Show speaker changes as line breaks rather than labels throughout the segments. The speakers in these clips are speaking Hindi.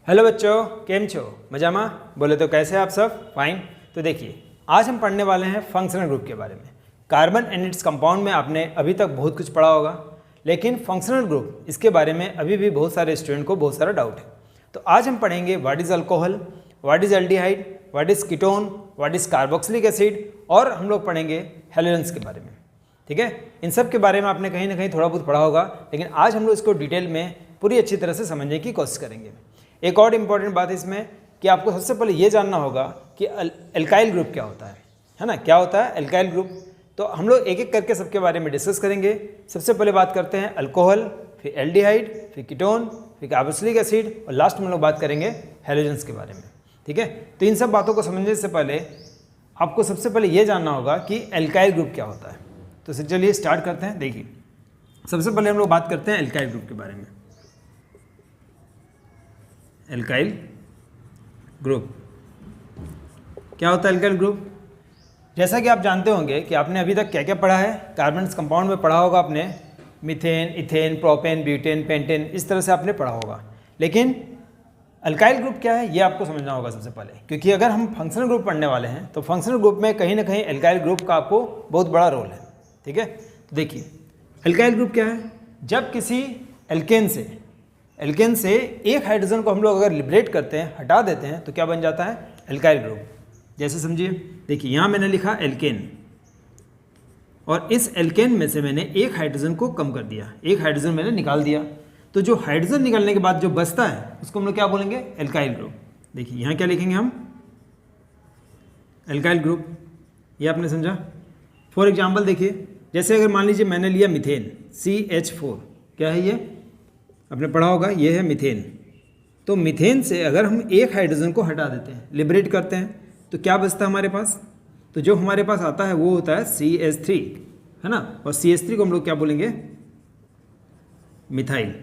हेलो बच्चों, केम छो? मजामा? बोले तो कैसे आप सब? फाइन। तो देखिए, आज हम पढ़ने वाले हैं फंक्शनल ग्रुप के बारे में। कार्बन एंड इट्स कंपाउंड में आपने अभी तक बहुत कुछ पढ़ा होगा, लेकिन फंक्शनल ग्रुप इसके बारे में अभी भी बहुत सारे स्टूडेंट को बहुत सारा डाउट है। तो आज हम पढ़ेंगे what is alcohol, what is aldehyde, what is ketone, what is carboxylic acid, और हम लोग पढ़ेंगे हैलोजेंस के बारे में। ठीक है, इन सब के बारे में आपने कहीं ना कहीं थोड़ा बहुत पढ़ा होगा, लेकिन आज हम लोग इसको डिटेल में पूरी अच्छी तरह से समझने की कोशिश करेंगे। एक और इम्पॉर्टेंट बात है इसमें कि आपको सबसे पहले ये जानना होगा कि एल्काइल ग्रुप क्या होता है ना? क्या होता है एल्काइल ग्रुप? तो हम लोग एक एक करके सबके बारे में डिस्कस करेंगे। सबसे पहले बात करते हैं अल्कोहल, फिर एल्डिहाइड, फिर कीटोन, फिर कार्बोक्सिलिक एसिड, और लास्ट में हम लोग बात करेंगे हैलोजेंस के बारे में। ठीक है, तो इन सब बातों को समझने से पहले आपको सबसे पहले ये जानना होगा कि एल्काइल ग्रुप क्या होता है। तो चलिए स्टार्ट करते हैं। देखिए, सबसे पहले हम लोग बात करते हैं एल्काइल ग्रुप के बारे में। एल्काइल ग्रुप क्या होता है? एल्काइल ग्रुप, जैसा कि आप जानते होंगे कि आपने अभी तक क्या क्या पढ़ा है, कार्बन कंपाउंड में पढ़ा होगा आपने, methane, ethane, propane, butane, pentane, इस तरह से आपने पढ़ा होगा। लेकिन अल्काइल ग्रुप क्या है ये आपको समझना होगा सबसे पहले, क्योंकि अगर हम फंक्शनल ग्रुप पढ़ने वाले हैं तो फंक्शनल ग्रुप में कहीं ना कहीं एल्काइल ग्रुप का आपको बहुत बड़ा रोल है। ठीक है, तो देखिए एल्काइल ग्रुप क्या है। जब किसी एल्केन से एक हाइड्रोजन को हम लोग अगर लिबरेट करते हैं, हटा देते हैं, तो क्या बन जाता है? Alkyl group. जैसे समझिए, देखिए यहाँ मैंने लिखा एल्केन, और इस एल्केन में से मैंने एक हाइड्रोजन को कम कर दिया, एक हाइड्रोजन मैंने निकाल दिया। तो जो हाइड्रोजन निकालने के बाद जो बचता है उसको हम लोग क्या बोलेंगे? Alkyl group. देखिए यहाँ क्या लिखेंगे हम? Alkyl group. ये आपने समझा? फॉर एग्जाम्पल देखिए, जैसे अगर मान लीजिए मैंने लिया मीथेन, CH4, क्या है ये? आपने पढ़ा होगा, ये है मीथेन। तो मीथेन से अगर हम एक हाइड्रोजन को हटा देते हैं, लिबरेट करते हैं, तो क्या बचता है हमारे पास? तो जो हमारे पास आता है वो होता है CH3, है ना? और CH3 को हम लोग क्या बोलेंगे? मिथाइल।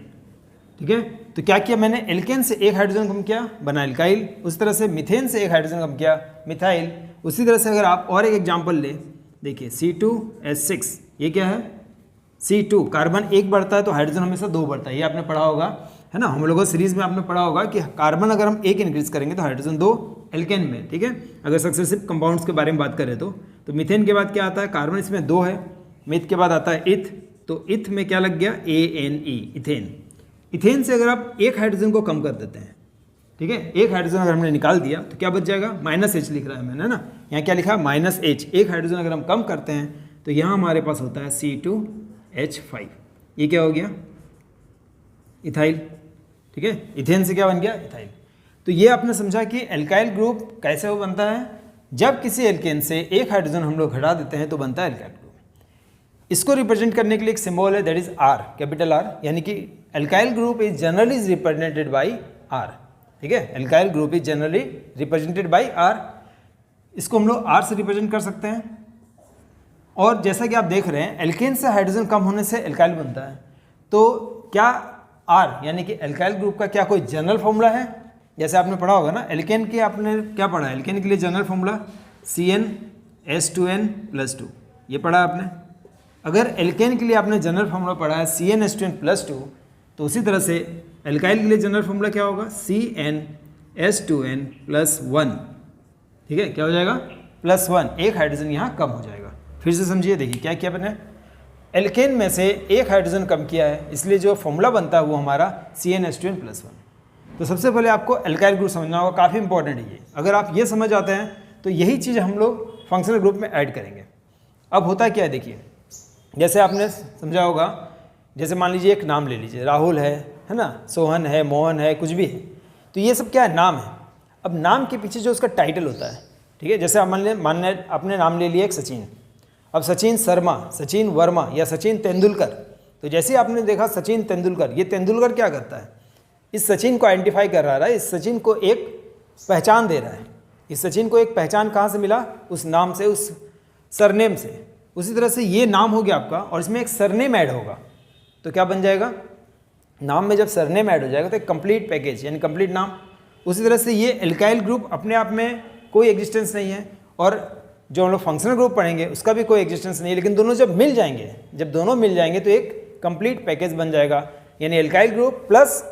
ठीक है, तो क्या किया मैंने? एल्केन से एक हाइड्रोजन कम किया, बना एल्काइल। उस तरह से मीथेन से एक हाइड्रोजन कम किया, मिथाइल। उसी तरह से अगर आप और एक एग्जाम्पल ले, देखिए C2H6, ये क्या है? C2, कार्बन एक बढ़ता है तो हाइड्रोजन हमेशा दो बढ़ता है, ये आपने पढ़ा होगा, है ना? हम लोगों सीरीज में आपने पढ़ा होगा कि कार्बन अगर हम एक इंक्रीज करेंगे तो हाइड्रोजन दो एल्केन में। ठीक है, अगर सक्सेसिव कंपाउंड्स के बारे में बात करें तो मीथेन के बाद क्या आता है? कार्बन इसमें दो है, मीथ के बाद आता है इथ, तो इथ में क्या लग गया? ANE, ethane. इथेन से अगर आप एक हाइड्रोजन को कम कर देते हैं, ठीक है, एक हाइड्रोजन अगर हमने निकाल दिया तो क्या बच जाएगा? -H लिख रहा है मैंने, ना? यहाँ क्या लिखा? -H। एक हाइड्रोजन अगर हम कम करते हैं तो यहाँ हमारे पास होता है C2H5। ये क्या हो गया? इथाइल। ठीक है, इथेन से क्या बन गया? इथाइल। तो ये आपने समझा कि एल्काइल ग्रुप कैसे वो बनता है। जब किसी एल्केन से एक हाइड्रोजन हम लोग हटा देते हैं तो बनता है एल्काइल ग्रुप। इसको रिप्रेजेंट करने के लिए एक सिंबल है, that is R, capital R, यानी कि alkyl group is generally represented by R। ठीक है, alkyl group is generally represented by R। इसको हम लोग R से रिप्रेजेंट कर सकते हैं। और जैसा कि आप देख रहे हैं, एल्केन से हाइड्रोजन कम होने से एल्काइल बनता है। तो क्या R यानी कि एल्काइल ग्रुप का क्या कोई जनरल फॉर्मूला है? जैसे आपने पढ़ा होगा ना, एल्केन की आपने क्या पढ़ा? एल्केन के लिए जनरल फॉर्मूला CnH2n+2, ये पढ़ा आपने। अगर एल्केन के लिए आपने जनरल फॉर्मूला पढ़ा है CnH2n+2, तो उसी तरह से एल्काइल के लिए जनरल फॉर्मूला क्या होगा? CnH2n+1। ठीक है, क्या हो जाएगा? +1, एक हाइड्रोजन यहाँ कम हो जाएगा। फिर से समझिए, देखिए क्या किया मैंने? एल्केन में से एक हाइड्रोजन कम किया है, इसलिए जो फॉर्मूला बनता है वो हमारा CnH2n+1। तो सबसे पहले आपको एल्काइल ग्रुप समझना होगा, काफ़ी इंपॉर्टेंट है ये। अगर आप ये समझ आते हैं तो यही चीज़ हम लोग फंक्शनल ग्रुप में ऐड करेंगे। अब होता क्या है, देखिए, जैसे आपने समझा होगा, जैसे मान लीजिए एक नाम ले लीजिए, राहुल है ना, सोहन है, मोहन है, कुछ भी है, तो ये सब क्या है? नाम है। अब नाम के पीछे जो उसका टाइटल होता है, ठीक है, जैसे आप मान लें आपने नाम ले लिया एक सचिन। अब सचिन शर्मा, सचिन वर्मा या सचिन तेंदुलकर, तो जैसे आपने देखा सचिन तेंदुलकर, ये तेंदुलकर क्या करता है? इस सचिन को आइडेंटिफाई कर रहा है, इस सचिन को एक पहचान दे रहा है। इस सचिन को एक पहचान कहाँ से मिला? उस नाम से, उस सरनेम से। उसी तरह से ये नाम हो गया आपका, और इसमें एक सरनेम ऐड होगा तो क्या बन जाएगा? नाम में जब सरनेम ऐड हो जाएगा तो एक कंप्लीट पैकेज, यानी कंप्लीट नाम। उसी तरह से ये एल्काइल ग्रुप अपने आप में कोई एग्जिस्टेंस नहीं है, और जो हम लोग फंक्शनल ग्रुप पढ़ेंगे उसका भी कोई एग्जिस्टेंस नहीं है, लेकिन दोनों जब मिल जाएंगे तो एक कंप्लीट पैकेज बन जाएगा, यानी एल्काइल ग्रुप प्लस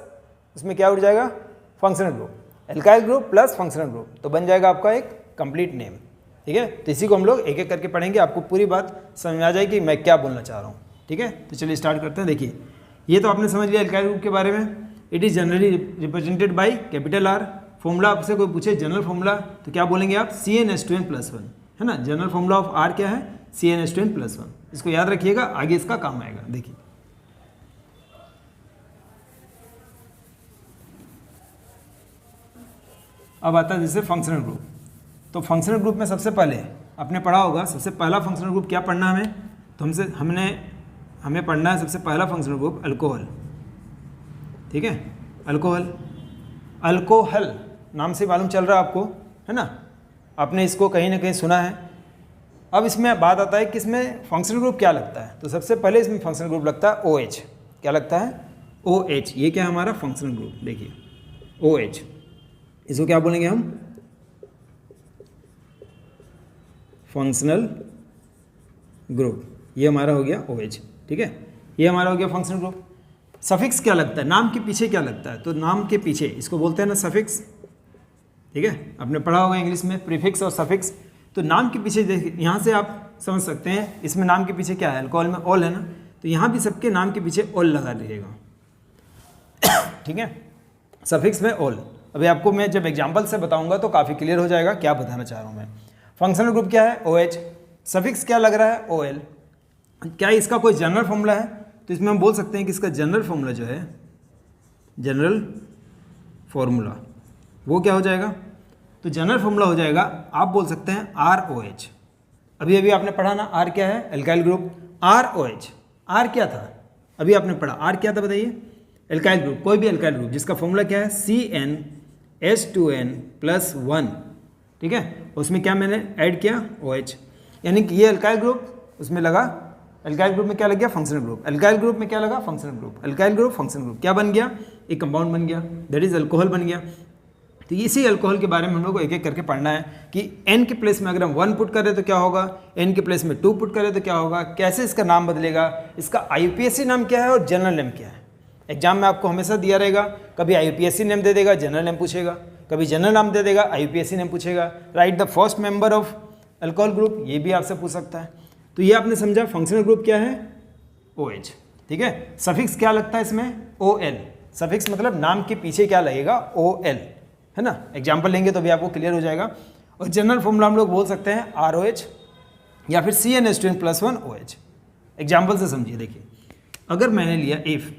उसमें क्या उठ जाएगा? Functional group, alkyl group plus functional group, तो बन जाएगा आपका एक कंप्लीट नेम। ठीक है, तो इसी को हम लोग एक एक करके पढ़ेंगे, आपको पूरी बात समझ में आ जाएगी कि मैं क्या बोलना चाह रहा हूँ। ठीक है, तो चलिए स्टार्ट करते हैं। देखिए ये तो आपने समझ लिया एल्काइल ग्रुप के बारे में। It is generally represented by capital R. Formula आपसे कोई पूछे जनरल फॉर्मूला तो क्या बोलेंगे आप, CnH2n+1, है ना। जनरल फॉर्मूला ऑफ आर क्या है, CnH2n+1। इसको याद रखिएगा, आगे इसका काम आएगा। देखिए अब आता है जैसे फंक्शनल ग्रुप। तो फंक्शनल ग्रुप में सबसे पहले आपने पढ़ा होगा, सबसे पहला फंक्शनल ग्रुप क्या पढ़ना हमें, तो हमें पढ़ना है सबसे पहला फंक्शनल ग्रुप अल्कोहल। ठीक है, अल्कोहल नाम से मालूम चल रहा है आपको, है ना, आपने इसको कहीं ना कहीं सुना है। अब इसमें बात आता है कि इसमें फंक्शनल ग्रुप क्या लगता है, तो सबसे पहले इसमें फंक्शनल ग्रुप लगता है OH। क्या लगता है, OH। ये क्या है हमारा फंक्शनल ग्रुप, देखिए OH, इसको क्या बोलेंगे हम, फंक्शनल ग्रुप। ये हमारा हो गया OH। ठीक है, ये हमारा हो गया फंक्शनल ग्रुप। सफिक्स क्या लगता है, नाम के पीछे क्या लगता है, तो नाम के पीछे इसको बोलते हैं ना सफिक्स। ठीक है, आपने पढ़ा होगा इंग्लिश में प्रीफिक्स और सफिक्स। तो नाम के पीछे देखिए, यहाँ से आप समझ सकते हैं इसमें नाम के पीछे क्या है, अल्कोहल में ऑल है ना, तो यहाँ भी सबके नाम के पीछे ऑल लगा रहिएगा। ठीक है, सफिक्स में ऑल। अभी आपको मैं जब एग्जाम्पल से बताऊंगा तो काफ़ी क्लियर हो जाएगा क्या बताना चाह रहा हूँ मैं। फंक्शनल ग्रुप क्या है, OH। सफिक्स क्या लग रहा है, OL। क्या इसका कोई जनरल फॉर्मूला है, तो इसमें हम बोल सकते हैं कि इसका जनरल फॉर्मूला जो है, जनरल फॉर्मूला वो क्या हो जाएगा, तो जनरल फॉर्मूला हो जाएगा, आप बोल सकते हैं ROH। अभी अभी आपने पढ़ा ना, R क्या है, एल्काइल ग्रुप, ROH। R क्या था, अभी आपने पढ़ा R क्या था बताइए, एल्काइल ग्रुप, कोई भी एल्काइल ग्रुप जिसका फॉर्मूला क्या है, CnH2n+1। ठीक है, उसमें क्या मैंने ऐड किया, OH, यानी कि ये एल्काइल ग्रुप उसमें लगा, एल्काइल ग्रुप में क्या लग गया, फंक्शनल ग्रुप। एल्काइल ग्रुप में क्या लगा, functional group. Alkyl group functional group क्या बन गया, एक कंपाउंड बन गया, दैट इज अल्कोहल बन गया। तो इसी अल्कोहल के बारे में हम लोग को एक एक करके पढ़ना है कि N के प्लेस में अगर हम 1 पुट करें तो क्या होगा, N के प्लेस में 2 पुट करें तो क्या होगा, कैसे इसका नाम बदलेगा, इसका IUPAC नाम क्या है और जनरल नेम क्या है। एग्जाम में आपको हमेशा दिया रहेगा, कभी IUPAC नेम दे देगा, जनरल नेम पूछेगा, कभी जनरल नाम दे देगा, IUPAC नेम पूछेगा। Right the first member of alcohol group, ये भी आपसे पूछ सकता है। तो ये आपने समझा फंक्शनल ग्रुप क्या है, OH। ठीक है, सफिक्स क्या लगता है इसमें, OL। सफिक्स मतलब नाम के पीछे क्या लगेगा, OL, है ना। एग्जाम्पल लेंगे तो भी आपको क्लियर हो जाएगा। और जनरल फॉर्मूला हम लोग बोल सकते हैं ROH या फिर CnH2n+1 OH। एग्जाम्पल से समझिए, देखिए अगर मैंने लिया इफ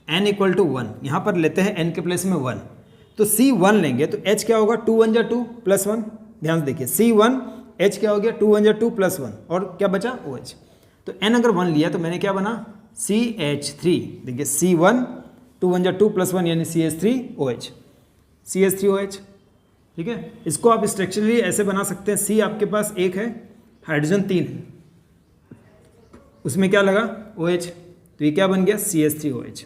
n = 1, यहाँ पर लेते हैं n के प्लेस में 1, तो C1 लेंगे तो H क्या होगा, 2 1 2 +1। ध्यान से देखिए, C1 H क्या हो गया, 2 1 2 +1, और क्या बचा, OH। तो n अगर 1 लिया तो मैंने क्या बना, CH3। देखिए C1 2 1 2 +1 यानी CH3OH, CH3OH। ठीक है, इसको आप स्ट्रक्चरली ऐसे बना सकते हैं, C आपके पास 1 है, हाइड्रोजन 3 है, उसमें क्या लगा, OH, तो ये क्या बन गया, CH3OH।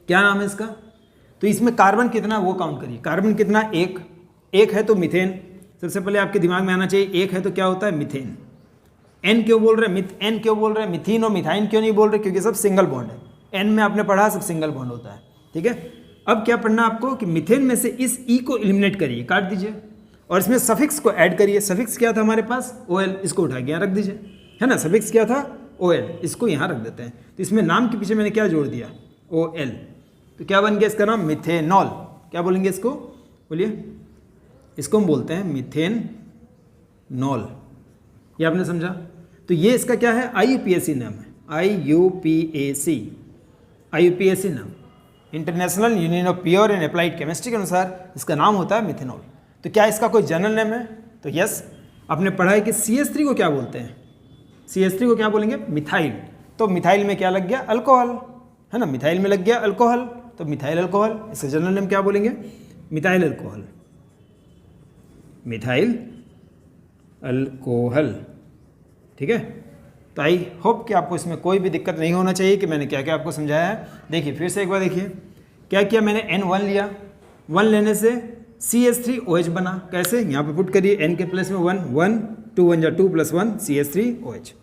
क्या नाम है इसका, तो इसमें कार्बन कितना वो काउंट करिए, कार्बन कितना, एक है तो मीथेन। सबसे पहले आपके दिमाग में आना चाहिए, एक है तो क्या होता है, मीथेन। N क्यों बोल रहे हैं, N क्यों बोल रहे हैं, मिथीन और मिथाइन क्यों नहीं बोल रहे, क्योंकि सब सिंगल बॉन्ड है। N में आपने पढ़ा सब सिंगल बॉन्ड होता है। ठीक है, अब क्या पढ़ना आपको कि मिथेन में से इस E को एलिमिनेट करिए, काट दीजिए, और इसमें सफिक्स को ऐड करिए। सफिक्स क्या था हमारे पास, OL, इसको उठा के यहाँ रख दीजिए, है ना। सफिक्स क्या था, OL, इसको यहाँ रख देते हैं। तो इसमें नाम के पीछे मैंने क्या जोड़ दिया, OL, तो क्या बन गया इसका नाम, मिथेनॉल। क्या बोलेंगे इसको, बोलिए, इसको हम बोलते हैं मिथेनॉल। ये आपने समझा। तो ये इसका क्या है, IUPAC नाम है, IUPAC नाम, international union of pure and applied chemistry के अनुसार इसका नाम होता है मिथेनॉल। तो क्या इसका कोई जनरल नेम है, तो यस, आपने पढ़ा है कि CH3 को क्या बोलते हैं, CH3 को क्या बोलेंगे, मिथाइल। तो मिथाइल में क्या लग गया, अल्कोहल, है ना, मिथाइल में लग गया अल्कोहल, तो मिथाइल अल्कोहल। इसका जनरल नेम क्या बोलेंगे, मिथाइल अल्कोहल, मिथाइल अल्कोहल। ठीक है, तो आई होप कि आपको इसमें कोई भी दिक्कत नहीं होना चाहिए कि मैंने क्या क्या आपको समझाया है। देखिए फिर से एक बार देखिए, क्या किया मैंने, N1 लिया, 1 लेने से CH3OH बना। कैसे, यहाँ पे पुट करिए, N के प्लेस में 1 1 2 1 2 +1 CH3OH।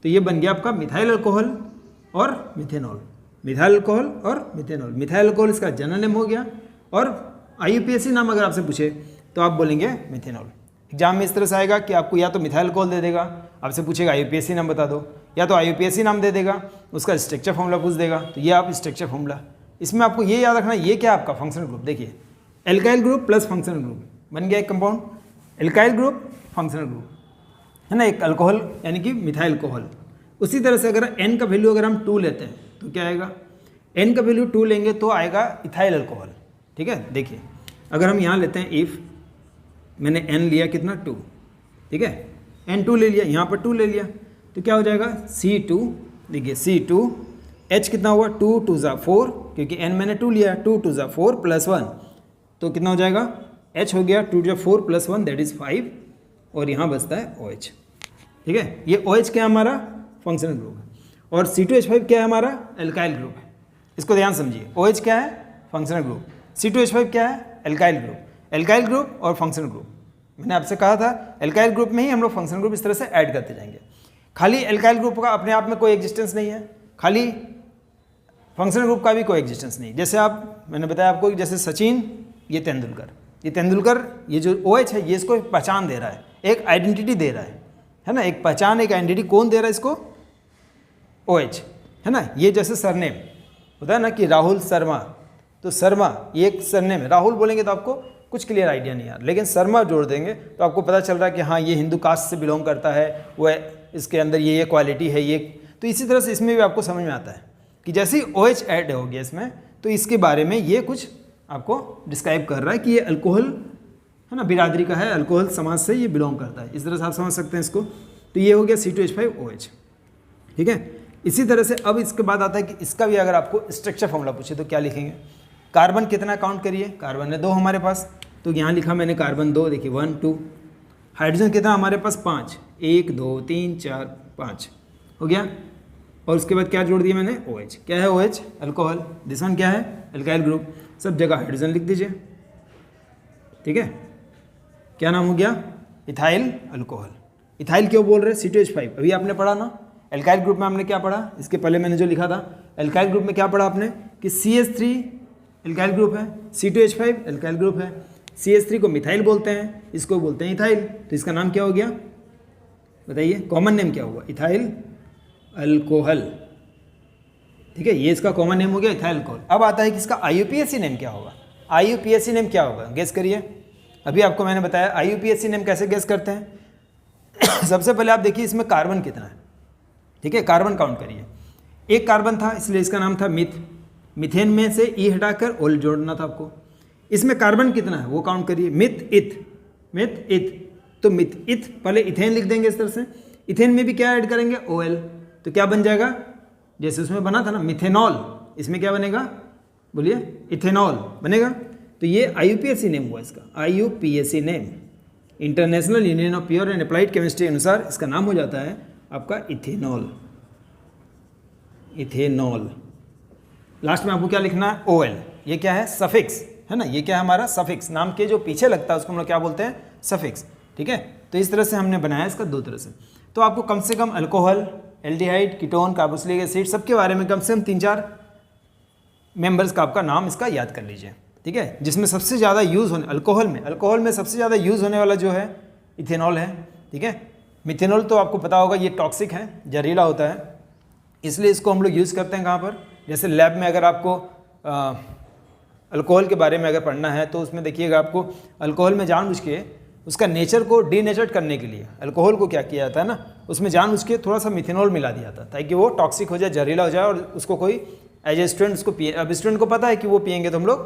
तो ये बन गया आपका मिथाइल अल्कोहल और मिथेनॉल। मिथाइल अल्कोहल और मिथेनॉल। मिथाइल अल्कोहल इसका जनरल नेम हो गया, और IUPAC नाम अगर आपसे पूछे तो आप बोलेंगे मिथेनॉल। एग्जाम में इस तरह से आएगा कि आपको या तो मिथाइल अल्कोहल दे देगा, आपसे पूछेगा IUPAC नाम बता दो, या तो IUPAC नाम दे देगा, उसका स्ट्रक्चर फॉर्मूला पूछ देगा, तो ये आप स्ट्रक्चर फॉर्मूला। इसमें आपको ये याद रखना, ये क्या आपका फंक्शनल ग्रुप, देखिए alkyl group plus functional group बन गया एक compound, alkyl group functional group, है ना, एक अल्कोहल यानी कि मिथाइल अल्कोहल। उसी तरह से अगर n का वैल्यू अगर हम 2 लेते हैं तो क्या आएगा, n का वैल्यू 2 लेंगे तो आएगा इथाइल अल्कोहल। ठीक है, देखिए अगर हम यहाँ लेते हैं इफ़ मैंने n लिया कितना 2, ठीक है, n 2 ले लिया, यहाँ पर 2 ले लिया, तो क्या हो जाएगा C2, देखिए C2 H कितना हुआ 2 2 ज़ा 4, क्योंकि n मैंने 2 लिया, 2 2 ज़ा 4 प्लस 1, तो कितना हो जाएगा H हो गया 2 ज़ा 4 प्लस 1 दैट इज़ 5, और यहाँ बचता है OH। ठीक है, ये OH क्या है हमारा फंक्शनल ग्रुप है, और C2H5 क्या है हमारा एल्काइल ग्रुप है। इसको ध्यान समझिए, OH क्या है फंक्शनल ग्रुप, C2H5 क्या है एल्काइल ग्रुप। एल्काइल ग्रुप और फंक्शनल ग्रुप, मैंने आपसे कहा था एल्काइल ग्रुप में ही हम लोग फंक्शनल ग्रुप इस तरह से ऐड करते जाएंगे। खाली एल्काइल ग्रुप का अपने आप में कोई एग्जिस्टेंस नहीं है, खाली फंक्शनल ग्रुप का भी कोई एग्जिस्टेंस नहीं। जैसे आप, मैंने बताया आपको, जैसे सचिन, ये तेंदुलकर, ये जो OH है ये इसको पहचान दे रहा है, एक आइडेंटिटी दे रहा है ना, एक पहचान, एक आइडेंटिटी कौन दे रहा है इसको, OH, है ना। ये जैसे सरनेम होता है ना कि राहुल शर्मा, तो शर्मा ये एक सरनेम है, राहुल बोलेंगे तो आपको कुछ क्लियर आइडिया नहीं यार, लेकिन शर्मा जोड़ देंगे तो आपको पता चल रहा है कि हाँ ये हिंदू कास्ट से बिलोंग करता है, वह इसके अंदर ये क्वालिटी है ये। तो इसी तरह से इसमें भी आपको समझ में आता है कि जैसे ही OH ऐड हो गया इसमें, तो इसके बारे में ये कुछ आपको डिस्क्राइब कर रहा है कि ये अल्कोहल है ना बिरादरी का है, अल्कोहल समाज से ये बिलोंग करता है, इस तरह से आप समझ सकते हैं इसको। तो ये हो गया C2H5OH। ठीक है, इसी तरह से अब इसके बाद आता है कि इसका भी अगर आपको स्ट्रक्चर फॉर्मूला पूछे तो क्या लिखेंगे। कार्बन कितना काउंट करिए, कार्बन है 2 हमारे पास, तो यहाँ लिखा मैंने कार्बन 2, देखिए 1 2। हाइड्रोजन कितना हमारे पास 5, 1 2 3 4 5 हो गया, और उसके बाद क्या जोड़ दिया मैंने OH। क्या है OH अल्कोहल, दिस वन क्या है एल्काइल ग्रुप, सब जगह हाइड्रोजन लिख दीजिए। ठीक है, क्या नाम हो गया इथाइल अल्कोहल। इथाइल क्यों बोल रहे हैं, C2H5 अभी आपने पढ़ा ना, एल्काइल ग्रुप में हमने क्या पढ़ा, इसके पहले मैंने जो लिखा था एल्काइल ग्रुप में क्या पढ़ा आपने कि CH3 एल्काइल ग्रुप है, C2H5 एल्काइल ग्रुप है, CH3 को मिथाइल बोलते हैं, इसको बोलते हैं इथाइल, तो इसका नाम क्या हो गया बताइए, कॉमन नेम क्या हुआ इथाइल अल्कोहल। ठीक है, ये इसका कॉमन नेम हो गया इथाइल अल्कोहल। अब आता है कि इसका IUPAC नेम क्या होगा, IUPAC नेम क्या होगा गेस करिए। अभी आपको मैंने बताया IUPAC नेम कैसे गेस करते हैं। सबसे पहले आप देखिए इसमें कार्बन कितना है, ठीक है, कार्बन काउंट करिए। एक कार्बन था इसलिए इसका नाम था मिथेन में से ई हटाकर ओल जोड़ना था आपको। इसमें कार्बन कितना है वो काउंट करिए, मिथ इथ, तो मिथ इथ पहले इथेन लिख देंगे इस तरह से, इथेन में भी क्या ऐड करेंगे OL, तो क्या बन जाएगा जैसे उसमें बना था ना मिथेनॉल, इसमें क्या बनेगा बोलिए इथेनॉल बनेगा। तो ये IUPAC नेम हुआ इसका, IUPAC name international union of pure and applied chemistry के अनुसार इसका नाम हो जाता है आपका इथेनॉल। लास्ट में आपको क्या लिखना है OL, ये क्या है सफिक्स है ना, ये क्या है हमारा सफिक्स, नाम के जो पीछे लगता है उसको हम लोग क्या बोलते हैं सफिक्स। ठीक है, तो इस तरह से हमने बनाया इसका 2 तरह से। तो आपको कम से कम alcohol, aldehyde, ketone, carboxylic acid सबके बारे में कम से कम 3-4 मेंबर्स का आपका नाम इसका याद कर लीजिए। ठीक है, जिसमें सबसे ज़्यादा यूज़ होने अल्कोहल में सबसे ज़्यादा यूज़ होने वाला जो है इथेनॉल है। ठीक है, मिथेनॉल तो आपको पता होगा ये टॉक्सिक है, जहरीला होता है, इसलिए इसको हम लोग यूज़ करते हैं कहाँ पर, जैसे लैब में अगर आपको अल्कोहल के बारे में अगर पढ़ना है तो उसमें देखिएगा आपको अल्कोहल में जानबूझ के उसका नेचर को डीनेचर्ड करने के लिए अल्कोहल को क्या किया जाता है ना, उसमें जानबूझ के थोड़ा सा मिथेनॉल मिला दिया जाता है ताकि वो टॉक्सिक हो जाए, जहरीला हो जाए, और उसको कोई एज ए स्टूडेंट उसको पिए। अब स्टूडेंट को पता है कि वो पिएंगे तो हम लोग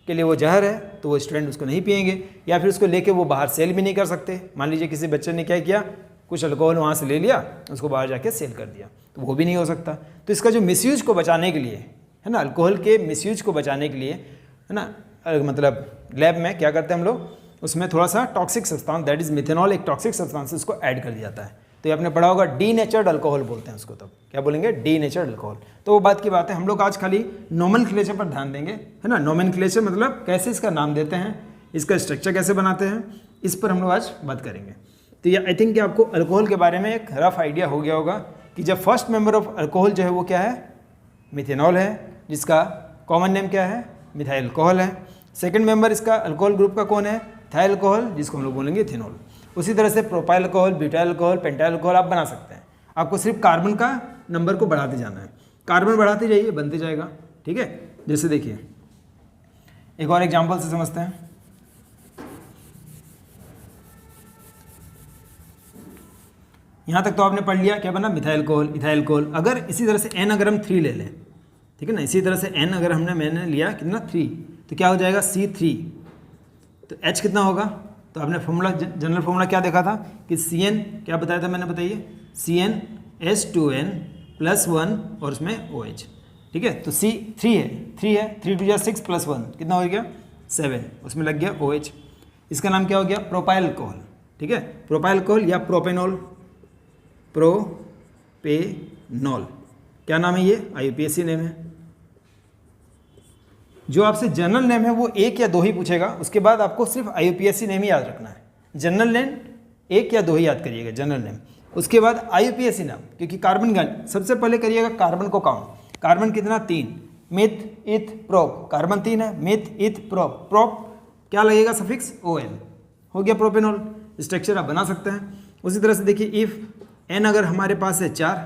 के लिए वो जहर है, तो वो स्टूडेंट उसको नहीं पिएंगे, या फिर उसको लेके वो बाहर सेल भी नहीं कर सकते। मान लीजिए किसी बच्चे ने क्या किया, कुछ अल्कोहल वहाँ से ले लिया, उसको बाहर जाके सेल कर दिया, तो वो भी नहीं हो सकता। तो इसका जो मिसयूज को बचाने के लिए है ना, अल्कोहल के मिसयूज को बचाने के लिए है ना, मतलब लैब में क्या करते हैं हम लोग, उसमें थोड़ा सा toxic substance that is methanol, एक टॉक्सिक सब्सटेंस उसको ऐड कर दिया जाता है। तो ये आपने पढ़ा होगा डीनेचर्ड अल्कोहल बोलते हैं उसको, तब क्या बोलेंगे डीनेचर्ड अल्कोहल। तो वो बात की बात है, हम लोग आज खाली नोमेनक्लेचर पर ध्यान देंगे है ना। नोमेनक्लेचर मतलब कैसे इसका नाम देते हैं, इसका स्ट्रक्चर कैसे बनाते हैं, इस पर हम लोग आज बात करेंगे। तो ये आई थिंक कि आपको अल्कोहल के बारे में एक रफ आइडिया हो गया होगा कि जब फर्स्ट मेंबर ऑफ अल्कोहल जो है वो क्या है मिथेनॉल है, जिसका कॉमन नेम क्या है, मिथाइल अल्कोहल है। सेकंड मेंबर इसका अल्कोहल ग्रुप का कौन है, इथाइल अल्कोहल, जिसको हम लोग बोलेंगे इथेनॉल। उसी तरह से propyl alcohol, butyl alcohol, pentyl alcohol आप बना सकते हैं। आपको सिर्फ कार्बन का नंबर को बढ़ाते जाना है, कार्बन बढ़ाते जाइए, बनते जाएगा। ठीक है, जैसे देखिए एक और एग्जाम्पल से समझते हैं। यहाँ तक तो आपने पढ़ लिया, क्या बना, मिथाइल अल्कोहल, इथाइल अल्कोहल। अगर इसी तरह से n अगर हम 3 ले लें, ठीक है ना, इसी तरह से n अगर मैंने लिया कितना 3, तो क्या हो जाएगा C3, तो H कितना होगा। तो आपने फॉर्मूला, जनरल फॉर्मूला क्या देखा था कि Cn, क्या बताया था मैंने, बताइए, CnH2n+1 और उसमें OH। ठीक है, तो C3 है, 3 2 6 + 1 कितना हो गया 7, उसमें लग गया OH। इसका नाम क्या हो गया, प्रोपाइल अल्कोहल। ठीक है, प्रोपाइल अल्कोहल या प्रोपेनॉल, प्रोपेनॉल क्या नाम है, ये IUPAC नेम है। जो आपसे जनरल नेम है वो 1 या 2 ही पूछेगा, उसके बाद आपको सिर्फ IUPAC नेम ही याद रखना है। जनरल नेम 1 या 2 ही याद करिएगा, जनरल नेम, उसके बाद IUPAC नाम, क्योंकि कार्बन का सबसे पहले करिएगा कार्बन को काउंट। कार्बन कितना, 3, मिथ इथ प्रोप, कार्बन 3 है, मिथ इथ प्रोप, प्रोप क्या लगेगा, सफिक्स OL, हो गया प्रोपेनॉल। स्ट्रक्चर आप बना सकते हैं। उसी तरह से देखिए, इफ n अगर हमारे पास है 4,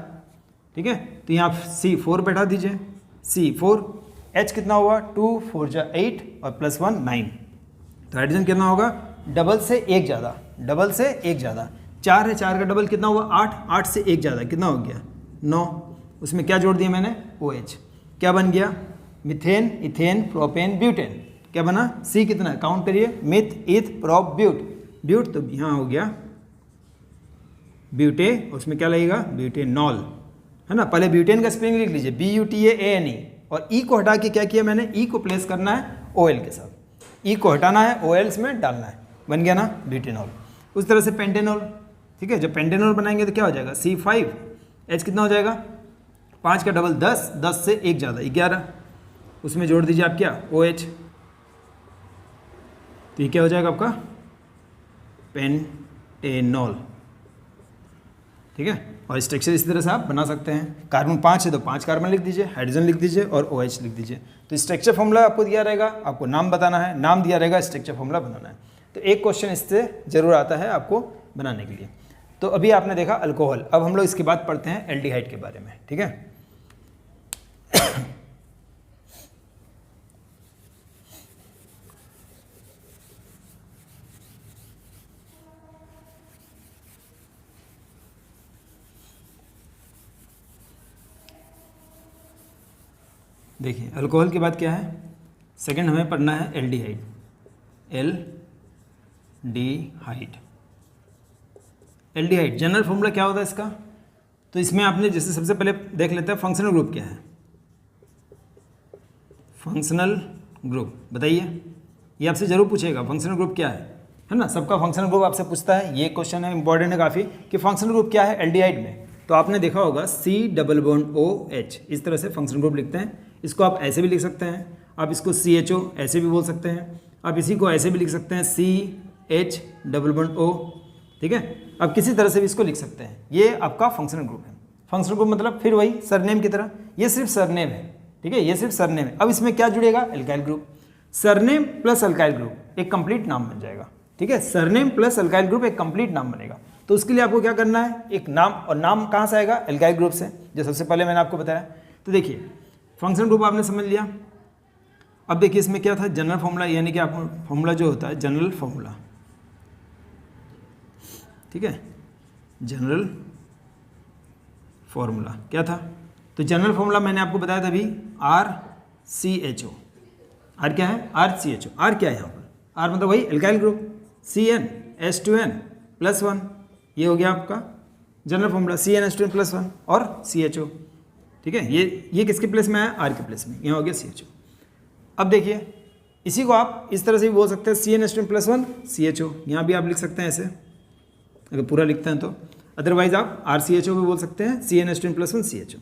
ठीक है, तो यहाँ C4 बैठा दीजिए, C4, H कितना हुआ, 2 4 जा 8 और +1 9, तो हाइड्रोजन कितना होगा, डबल से एक ज़्यादा, डबल से एक ज़्यादा, 4 है, 4 का डबल कितना हुआ 8, 8 से एक ज़्यादा कितना हो गया 9, उसमें क्या जोड़ दिया मैंने, OH, क्या बन गया, मिथेन, इथेन, प्रोपेन, ब्यूटेन, क्या बना, C कितना है, काउंट करिए, मिथ इथ प्रोप ब्यूट, ब्यूट, तो यहाँ हो गया ब्यूटे, उसमें क्या लगेगा, ब्यूटेनॉल, है ना। पहले ब्यूटेन का स्पेलिंग लिख लीजिए, BUTANE, और E को हटा के क्या किया मैंने, E को प्लेस करना है OL के साथ, E को हटाना है, OLs में डालना है, बन गया ना ब्यूटेनॉल। उस तरह से पेंटेनॉल, ठीक है, जब पेंटेनॉल बनाएंगे तो क्या हो जाएगा, C5, H कितना हो जाएगा, 5 का डबल 10, 10 से एक ज़्यादा 11, उसमें जोड़ दीजिए आप क्या, OH, तो ये क्या हो जाएगा आपका पेंटेनॉल। ठीक है, और स्ट्रक्चर इसी तरह से आप बना सकते हैं। कार्बन 5 है तो 5 कार्बन लिख दीजिए, हाइड्रोजन लिख दीजिए और OH लिख दीजिए। तो स्ट्रक्चर फॉर्मूला आपको दिया रहेगा, आपको नाम बताना है, नाम दिया रहेगा, स्ट्रक्चर फॉर्मूला बनाना है। तो एक क्वेश्चन इससे जरूर आता है आपको बनाने के लिए। तो अभी आपने देखा अल्कोहल, अब हम लोग इसके बाद पढ़ते हैं एल्डिहाइड के बारे में। ठीक है, देखिए अल्कोहल के बाद क्या है, सेकंड हमें पढ़ना है aldehyde, aldehyde. Aldehyde general formula क्या होता है इसका, तो इसमें आपने जैसे सबसे पहले देख लेते हैं फंक्शनल ग्रुप क्या है, फंक्शनल ग्रुप बताइए, ये आपसे जरूर पूछेगा फंक्शनल ग्रुप क्या है ना, सबका फंक्शनल ग्रुप आपसे पूछता है, ये क्वेश्चन है इंपॉर्टेंट है काफ़ी कि फंक्शनल ग्रुप क्या है एल्डिहाइड में। तो आपने देखा होगा C+OH, इस तरह से फंक्शनल ग्रुप लिखते हैं। इसको आप ऐसे भी लिख सकते हैं, आप इसको CHO ऐसे भी बोल सकते हैं, आप इसी को ऐसे भी लिख सकते हैं CH+O, ठीक है, आप किसी तरह से भी इसको लिख सकते हैं। ये आपका फंक्शनल ग्रुप है। फंक्शनल ग्रुप मतलब फिर वही सरनेम की तरह, ये सिर्फ सरनेम है, ठीक है, ये सिर्फ सरनेम है। अब इसमें क्या जुड़ेगा, alkyl group, surname plus alkyl group एक कंप्लीट नाम बन जाएगा। ठीक है, सरनेम प्लस अल्काइल ग्रुप एक कंप्लीट नाम बनेगा। तो उसके लिए आपको क्या करना है, एक नाम, और नाम कहाँ से आएगा, अल्काइल ग्रुप से, जो सबसे पहले मैंने आपको बताया। तो देखिए फंक्शनल ग्रुप आपने समझ लिया। अब देखिए इसमें क्या था, जनरल फॉर्मूला, यानी कि आपको फॉर्मूला जो होता है जनरल फॉर्मूला, ठीक है, जनरल फॉर्मूला क्या था, तो जनरल फॉर्मूला मैंने आपको बताया था अभी, RCHO। आर क्या है, RCHO, आर क्या है यहाँ पर, आर मतलब वही अल्काइल ग्रुप, CnH2n+1, ये हो गया आपका जनरल फॉर्मूला, CnH2n+1 और CHO। ठीक है, ये किसके प्लेस में है, आर के प्लेस में, यहाँ हो गया CHO। अब देखिए इसी को आप इस तरह से भी बोल सकते हैं, CnH2n+1 CHO, यहाँ भी आप लिख सकते हैं ऐसे, अगर पूरा लिखते हैं तो, अदरवाइज आप RCHO भी बोल सकते हैं, CnH2n+1 CHO।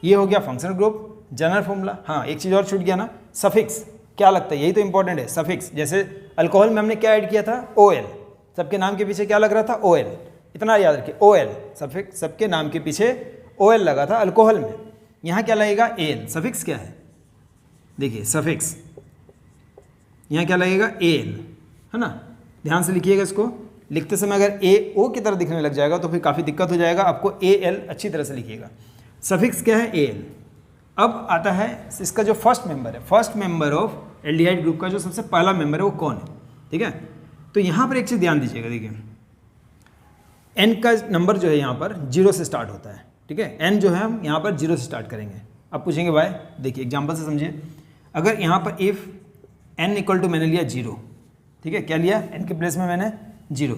ये हो गया फंक्शनल ग्रुप, जनरल फॉर्मूला। हाँ, एक चीज़ और छूट गया ना, सफिक्स क्या लगता है, यही तो इंपॉर्टेंट है, सफिक्स। जैसे अल्कोहल में हमने क्या ऐड किया था, OL, सबके नाम के पीछे क्या लग रहा था, OL, इतना याद रखिए, OL, सफिक्स, सबके नाम के पीछे OL लगा था अल्कोहल में। यहाँ क्या लगेगा एल, सफिक्स क्या है देखिए सफिक्स, यहाँ क्या लगेगा एल, है ना, ध्यान से लिखिएगा इसको। लिखते समय अगर ए ओ की तरह दिखने लग जाएगा तो फिर काफ़ी दिक्कत हो जाएगा, आपको ए एल अच्छी तरह से लिखिएगा। सफिक्स क्या है एल। अब आता है इसका जो फर्स्ट मेंबर है, first member of aldehyde group का जो सबसे पहला मेंबर है वो कौन है, ठीक है। तो यहाँ पर एक चीज़ ध्यान दीजिएगा, देखिए एन का नंबर जो है यहाँ पर 0 से स्टार्ट होता है, ठीक है। एन जो है हम यहाँ पर 0 से स्टार्ट करेंगे। अब पूछेंगे वाई, देखिए एग्जाम्पल से समझिए। अगर यहाँ पर इफ़ एन इक्वल टू मैंने लिया 0, ठीक है, क्या लिया एन के प्लेस में मैंने 0।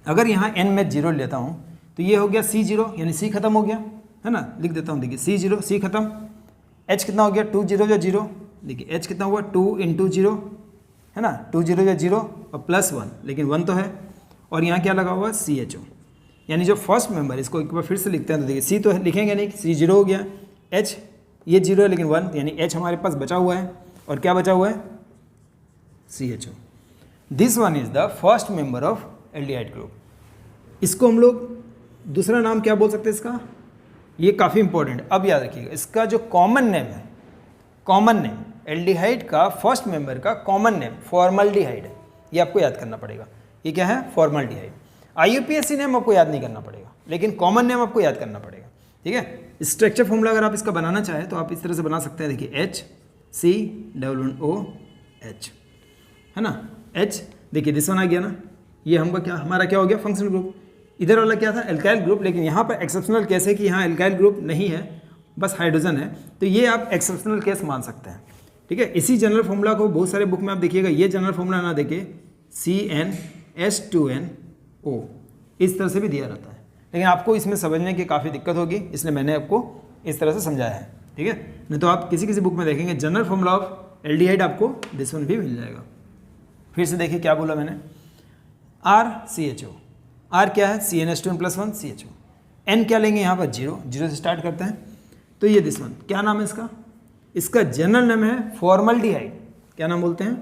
अगर यहाँ एन में 0 लेता हूँ तो ये हो गया C0, यानी C खत्म हो गया, है ना। लिख देता हूँ, देखिए C0, C खत्म। H कितना हो गया 2 0 या 0, देखिए H कितना हुआ 2 × 0, है ना, 2 0 या 0 और +1, लेकिन 1 तो है। और यहाँ क्या लगा हुआ CHO, यानी जो फर्स्ट मेंबर, इसको एक बार फिर से लिखते हैं तो देखिए C तो लिखेंगे नहीं, C0 हो गया, H ये 0 है लेकिन 1, यानी H हमारे पास बचा हुआ है। और क्या बचा हुआ है CHO। This one is the first member of aldehyde group. इसको हम लोग दूसरा नाम क्या बोल सकते हैं इसका, ये काफ़ी इंपॉर्टेंट, अब याद रखिएगा। इसका जो कॉमन नेम है, कॉमन नेम एल्डिहाइड का फर्स्ट मेंबर का कॉमन नेम फॉर्मल्डिहाइड है, ये आपको याद करना पड़ेगा। ये क्या है फॉर्मल्डिहाइड। IUPAC नेम आपको याद नहीं करना पड़ेगा, लेकिन कॉमन नेम आपको याद करना पड़ेगा, ठीक है। स्ट्रक्चर फॉर्मूला अगर आप इसका बनाना चाहें तो आप इस तरह से बना सकते हैं, देखिए HCOOH, है ना। H देखिए दिस वन आ गया ना, ये हमारा क्या हो गया फंक्शनल ग्रुप। इधर वाला क्या था एल्काइल ग्रुप, लेकिन यहाँ पर एक्सेप्शनल केस है कि यहाँ एल्काइल ग्रुप नहीं है, बस हाइड्रोजन है, तो ये आप एक्सेप्शनल केस मान सकते हैं, ठीक है। इसी जनरल फॉर्मूला को बहुत सारे बुक में आप देखिएगा, ये जनरल फॉर्मूला ना देखे CnH2nO इस तरह से भी दिया रहता है, लेकिन आपको इसमें समझने की काफ़ी दिक्कत होगी, इसलिए मैंने आपको इस तरह से समझाया है, ठीक है। नहीं तो आप किसी बुक में देखेंगे जनरल फॉर्मूला ऑफ एल्डिहाइड, आपको दिस वन भी मिल जाएगा। फिर से देखिए क्या बोला मैंने, RCHO, R क्या है CnH2n+1 CHO। N क्या लेंगे यहाँ पर 0 से स्टार्ट करते हैं, तो ये दिस वन क्या नाम है इसका, इसका जनरल नेम है फॉर्मल्डिहाइड। क्या नाम बोलते हैं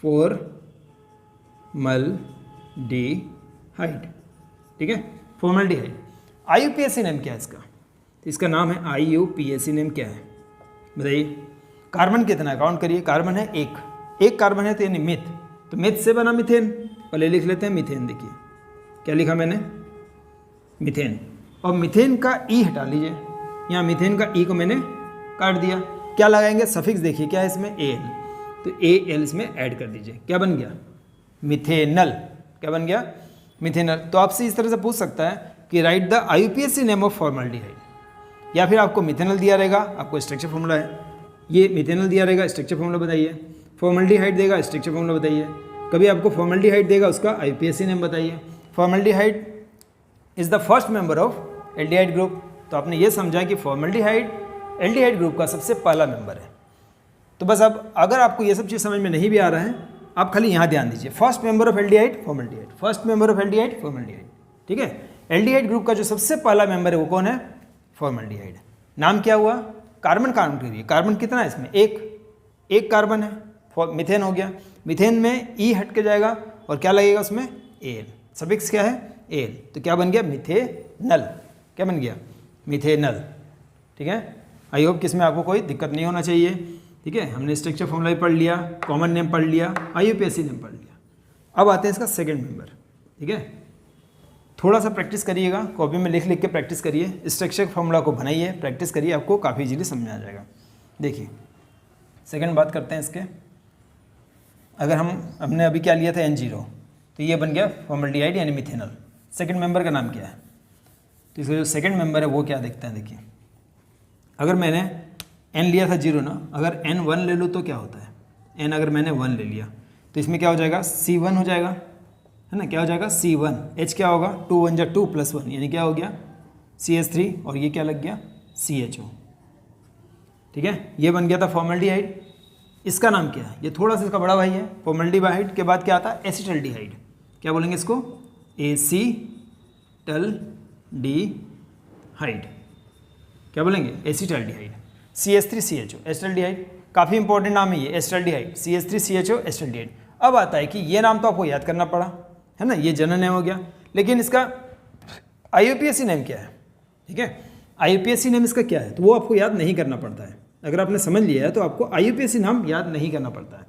फॉर्मल्डिहाइड, ठीक है, फॉर्मल्डिहाइड। IUPAC नेम क्या है इसका, तो इसका नाम है IUPAC नेम क्या है बताइए। कार्बन कितना है काउंट करिए, कार्बन है एक कार्बन है तो यानी मिथ, तो मिथ से बना मीथेन, पहले लिख लेते हैं मीथेन। देखिए क्या लिखा मैंने मीथेन, और मीथेन का ई हटा लीजिए, यहाँ मीथेन का ई को मैंने काट दिया। क्या लगाएंगे सफिक्स, देखिए क्या है इसमें एल, तो AL इसमें ऐड कर दीजिए, क्या बन गया मिथेनल, क्या बन गया मिथेनल। तो आपसे इस तरह से पूछ सकता है कि right the IUPAC name of formaldehyde, या फिर आपको मिथेनल दिया रहेगा, आपको स्ट्रक्चर फॉर्मूला है, ये मिथेनल दिया रहेगा स्ट्रक्चर फॉर्मूला बताइए, फॉर्मल्डिहाइड देगा स्ट्रक्चर फॉर्मूला बताइए, कभी आपको फॉर्मल्डिहाइड देगा उसका IUPAC नेम बताइए। Formaldehyde is the first member of aldehyde group, तो आपने ये समझा कि फॉर्मल्डिहाइड एल्डिहाइड ग्रुप का सबसे पहला मेंबर है। तो बस अब अगर आपको ये सब चीज़ समझ में नहीं भी आ रहा है, आप खाली यहाँ ध्यान दीजिए, first member of aldehyde formaldehyde, first member of aldehyde formaldehyde, ठीक है। एल्डिहाइड ग्रुप का जो सबसे पहला मेंबर है वो कौन है फॉर्मल्डिहाइड। नाम क्या हुआ, कार्बन काउंट करिए, कार्बन कितना है इसमें एक कार्बन है, मीथेन हो गया, मीथेन में ई हट के जाएगा और क्या लगेगा उसमें एल, सफिक्स क्या है एल, तो क्या बन गया मिथेनल, क्या बन गया मिथेनल, ठीक है। आई होप कि इसमें आपको कोई दिक्कत नहीं होना चाहिए, ठीक है। हमने स्ट्रक्चर फॉर्मूला भी पढ़ लिया, कॉमन नेम पढ़ लिया, IUPAC नेम पढ़ लिया। अब आते हैं इसका सेकंड मेंबर, ठीक है। थोड़ा सा प्रैक्टिस करिएगा, कॉपी में लिख के प्रैक्टिस करिए, स्ट्रक्चर फॉर्मूला को बनाइए, प्रैक्टिस करिए, आपको काफ़ी इजीली समझ में आ जाएगा। देखिए सेकंड बात करते हैं इसके, अगर हमने अभी क्या लिया था N0, तो ये बन गया फॉर्मल्डिहाइड यानी मिथेनल। सेकंड मेंबर का नाम क्या है, तो इसका जो सेकंड मेंबर है वो क्या देखते हैं। देखिए अगर मैंने N लिया था 0 ना, अगर N1 ले लूँ तो क्या होता है, N अगर मैंने 1 ले लिया तो इसमें क्या हो जाएगा C1 हो जाएगा, है ना, क्या हो जाएगा C1, H क्या होगा 2 1 2 + 1 यानी क्या हो गया CH3, और ये क्या लग गया CHO, ठीक है। ये बन गया था फॉर्मल्डिहाइड। इसका नाम क्या है, ये थोड़ा सा इसका बड़ा भाई है। फॉर्मल्डिहाइड के बाद क्या आता है एसिटल्डिहाइड, क्या बोलेंगे इसको एसिटल्डिहाइड, क्या बोलेंगे एसिटल्डिहाइड। CH3CHO एसिटल्डिहाइड, काफ़ी इंपॉर्टेंट नाम है ये एसिटल्डिहाइड, CH3CHO एसिटल्डिहाइड। अब आता है कि ये नाम तो आपको याद करना पड़ा, है ना, ये जनरल नेम हो गया, लेकिन इसका IUPAC नेम क्या है, ठीक है। IUPAC नेम इसका क्या है, तो वो आपको याद नहीं करना पड़ता है। अगर आपने समझ लिया है तो आपको IUPAC नाम याद नहीं करना पड़ता है।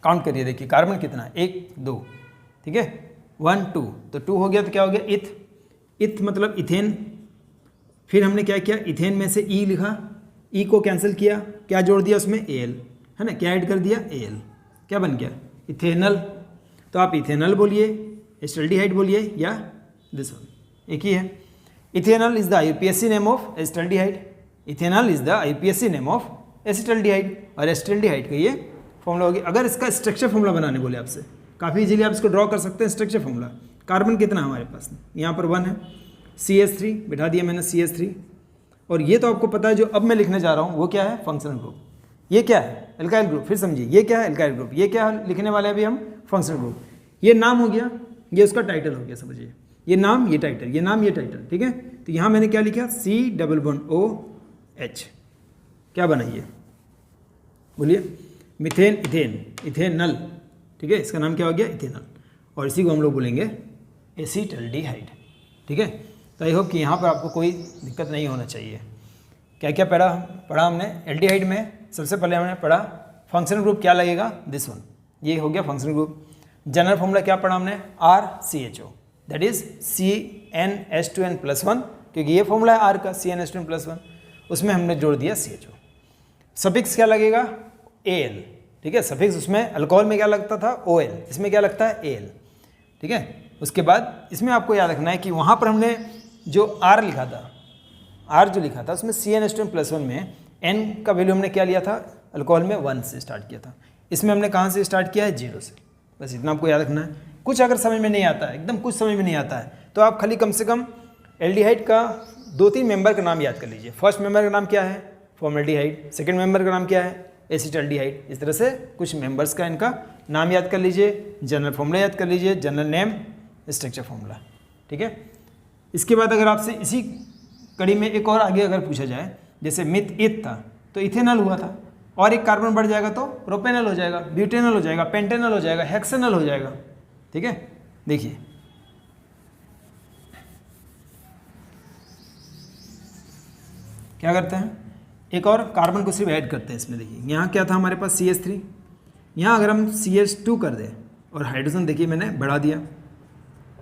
काउंट करिए, देखिए कार्बन कितना, 1 2, ठीक है, 1 2, तो 2 हो गया तो क्या हो गया, इथ, इथ मतलब इथेन। फिर हमने क्या किया, इथेन में से ई लिखा, ई को कैंसिल किया, क्या जोड़ दिया उसमें, Al, है ना, क्या ऐड कर दिया, Al, क्या बन गया, इथेनल। तो आप इथेनल बोलिए, एसिटल्डिहाइड बोलिए, या दिस वन, एक ही है। Ethanal is the IUPAC name of acetaldehyde, ethanal is the IUPAC name of acetaldehyde, और एसिटल्डिहाइड का ये फॉर्मूला हो गया। अगर इसका स्ट्रक्चर फॉर्मूला बनाने बोले आपसे, काफ़ी इजीली आप इसको ड्रॉ कर सकते हैं स्ट्रक्चर फॉर्मूला। कार्बन कितना हमारे पास, यहाँ पर 1 है, CH3 बिठा दिया मैंने, CH3। और ये तो आपको पता है, जो अब मैं लिखने जा रहा हूँ वो क्या है, फंक्शनल ग्रुप। ये क्या है, एल्काइल ग्रुप। फिर समझिए, ये क्या है, एल्काइल ग्रुप। ये क्या लिखने वाले हैं अभी हम, फंक्शनल ग्रुप। ये नाम हो गया, ये उसका टाइटल हो गया, समझिए, ये नाम, ये टाइटल, ये नाम, ये टाइटल, ठीक है। तो यहाँ मैंने क्या लिखा, C++OH, क्या बना ये, बोलिए, मिथेन, इथेन, इथेनल, ठीक है, इसका नाम क्या हो गया, इथेनल। और इसी को हम लोग बोलेंगे एसिटल्डिहाइड, ठीक है। तो आई होप कि यहाँ पर आपको कोई दिक्कत नहीं होना चाहिए। क्या क्या पढ़ा हमने एल्डिहाइड में, सबसे पहले हमने पढ़ा फंक्शनल ग्रुप क्या लगेगा, दिस वन, ये हो गया फंक्शनल ग्रुप। जनरल फॉर्मूला क्या पढ़ा हमने, RCHO, दैट इज CnH2n+1, क्योंकि ये फॉर्मूला है R का, CnH2n+1, उसमें हमने जोड़ दिया CHO। सफिक्स क्या लगेगा, Al, ठीक है, सफिक्स उसमें अल्कोहल में क्या लगता था, OL, इसमें क्या लगता है, Al, ठीक है। उसके बाद इसमें आपको याद रखना है कि वहाँ पर हमने जो R लिखा था, R जो लिखा था उसमें CnH2n+1 में N का वैल्यू हमने क्या लिया था, अल्कोहल में 1 से स्टार्ट किया था, इसमें हमने कहाँ से स्टार्ट किया है, 0 से। बस इतना आपको याद रखना है। कुछ अगर समझ में नहीं आता है, एकदम कुछ समझ में नहीं आता है, तो आप खाली कम से कम एल्डिहाइड का 2-3 मेंबर का नाम याद कर लीजिए। फर्स्ट मेंबर का नाम क्या है, फॉर्मल्डिहाइड, सेकंड मेंबर का नाम क्या है, एसिटल्डिहाइड। इस तरह से कुछ मेंबर्स का इनका नाम याद कर लीजिए, जनरल फॉर्मूला याद कर लीजिए, जनरल नेम, स्ट्रक्चर फॉर्मूला, ठीक है। इसके बाद अगर आपसे इसी कड़ी में एक और आगे अगर पूछा जाए, जैसे मिथ ईथ था तो इथेनल हुआ था, और एक कार्बन बढ़ जाएगा तो प्रोपेनल हो जाएगा, ब्यूटेनल हो जाएगा, पेंटेनल हो जाएगा, हेक्सेनल हो जाएगा, ठीक है। देखिए क्या करते हैं, एक और कार्बन को सिर्फ ऐड करते हैं इसमें। देखिए यहाँ क्या था हमारे पास, CH3, यहाँ अगर हम CH2 कर दें और हाइड्रोजन देखिए मैंने बढ़ा दिया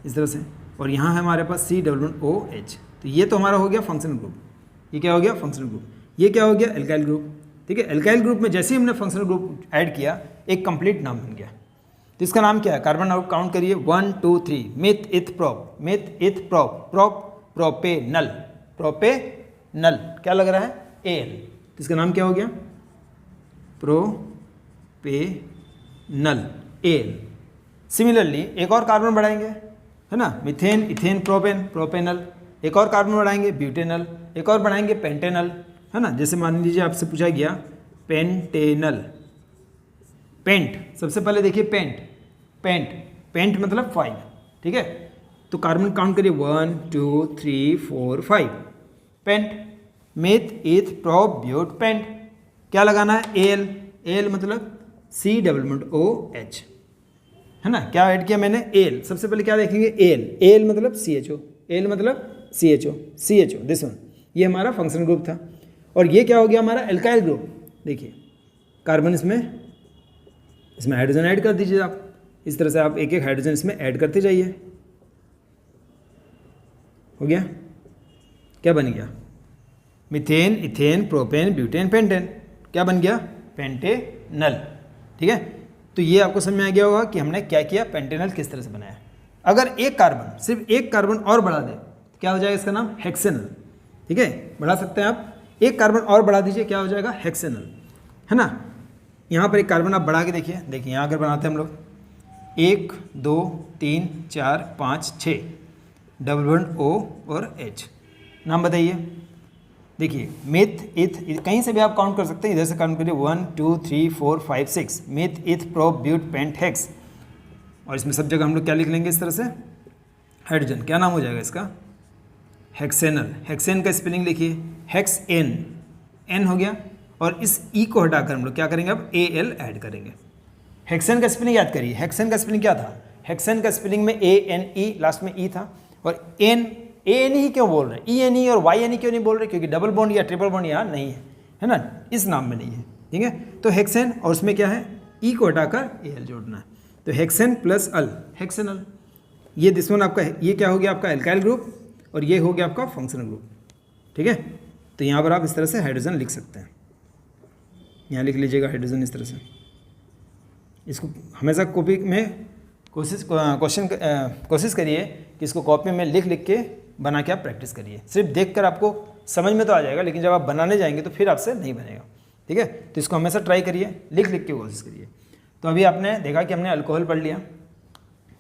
इस तरह से, और यहाँ है हमारे पास C++OH, तो ये तो हमारा हो गया फंक्शनल ग्रुप। ये क्या हो गया, फंक्शनल ग्रुप। ये क्या हो गया, एल्काइल ग्रुप, ठीक है। एल्काइल ग्रुप में जैसे ही हमने फंक्शनल ग्रुप ऐड किया, एक कंप्लीट नाम बन गया। तो इसका नाम क्या है, कार्बन काउंट करिए, 1 2 3, मिथ इथ प्रोप, मिथ इथ प्रोप, प्रोप प्रोपेनल, प्रोपेनल, क्या लग रहा है, Al, तो इसका नाम क्या हो गया, प्रोपेनल, Al। सिमिलरली एक और कार्बन बढ़ाएंगे, है ना, मिथेन, इथेन, प्रोपेन, प्रोपेनल। एक और कार्बन बढ़ाएंगे, ब्यूटेनल। एक और बढ़ाएंगे, पेंटेनल, है ना। जैसे मान लीजिए आपसे पूछा गया पेंटेनल, पेंट, सबसे पहले देखिए पेंट, पेंट, पेंट मतलब 5, ठीक है। तो कार्बन काउंट करिए, 1 2 3 4 5, pent, meth eth prop but pent. क्या लगाना है, Al, Al मतलब C++OH, है ना। क्या ऐड किया मैंने, Al, सबसे पहले क्या देखेंगे, Al, Al मतलब CHO, Al मतलब CHO, CHO, दिस वन, ये हमारा फंक्शनल ग्रुप था। और ये क्या हो गया हमारा, एल्काइल ग्रुप। देखिए कार्बन इसमें हाइड्रोजन ऐड कर दीजिए आप, इस तरह से आप एक एक हाइड्रोजन इसमें ऐड करते जाइए। हो गया, क्या बन गया, methane, ethane, propane, butane, pentane, क्या बन गया, पेंटेनल, ठीक है। तो ये आपको समझ में आ गया होगा कि हमने क्या किया, पेंटेनल किस तरह से बनाया। अगर एक कार्बन, सिर्फ एक कार्बन और बढ़ा दे, क्या हो जाएगा, इसका नाम हेक्सेनल, ठीक है। बढ़ा सकते हैं आप, एक कार्बन और बढ़ा दीजिए, क्या हो जाएगा, हेक्सेनल, है ना। यहाँ पर एक कार्बन आप बढ़ा के देखिए, देखिए यहाँ अगर बनाते हैं हम लोग 1 2 3 4 5 6, डबल बॉन्ड O और H, नाम बताइए। देखिए मिथ इथ, कहीं से भी आप काउंट कर सकते हैं, इधर से काउंट करिए, 1 2 3 4 5 6, मिथ इथ प्रोप ब्यूट पेंट हेक्स। और इसमें सब जगह हम लोग क्या लिख लेंगे इस तरह से, हाइड्रोजन, क्या नाम हो जाएगा इसका, हेक्सेनल। हेक्सेन का स्पेलिंग लिखिए, हेक्स एन, एन हो गया, और इस ई को हटाकर हम लोग क्या करेंगे, अब Al ऐड करेंगे। हेक्सेन का स्पेलिंग याद करिए, हेक्सेन का स्पेलिंग क्या था, हेक्सेन का स्पेलिंग में ANE लास्ट में ई था, और एन ANE ही क्यों बोल रहे हैं, ENE और YNE क्यों नहीं बोल रहे, क्योंकि डबल बॉन्ड या ट्रिपल बॉन्ड यहाँ नहीं है ना, इस नाम में नहीं है, ठीक है। तो हेक्सेन और उसमें क्या है, E को हटाकर Al जोड़ना है, तो हेक्सेन प्लस अल, हेक्सेनल। ये दिस वन आपका, ये क्या हो गया आपका एल्काइल ग्रुप, और ये हो गया आपका फंक्शनल ग्रुप, ठीक है। तो यहाँ पर आप इस तरह से हाइड्रोजन लिख सकते हैं, यहाँ लिख लीजिएगा हाइड्रोजन इस तरह से। इसको हमेशा कॉपी में कोशिश करिए कि इसको कॉपी में लिख लिख के बना के आप प्रैक्टिस करिए। सिर्फ देखकर आपको समझ में तो आ जाएगा, लेकिन जब आप बनाने जाएंगे तो फिर आपसे नहीं बनेगा, ठीक है। तो इसको हमेशा ट्राई करिए, लिख लिख के कोशिश करिए। तो अभी आपने देखा कि हमने अल्कोहल पढ़ लिया,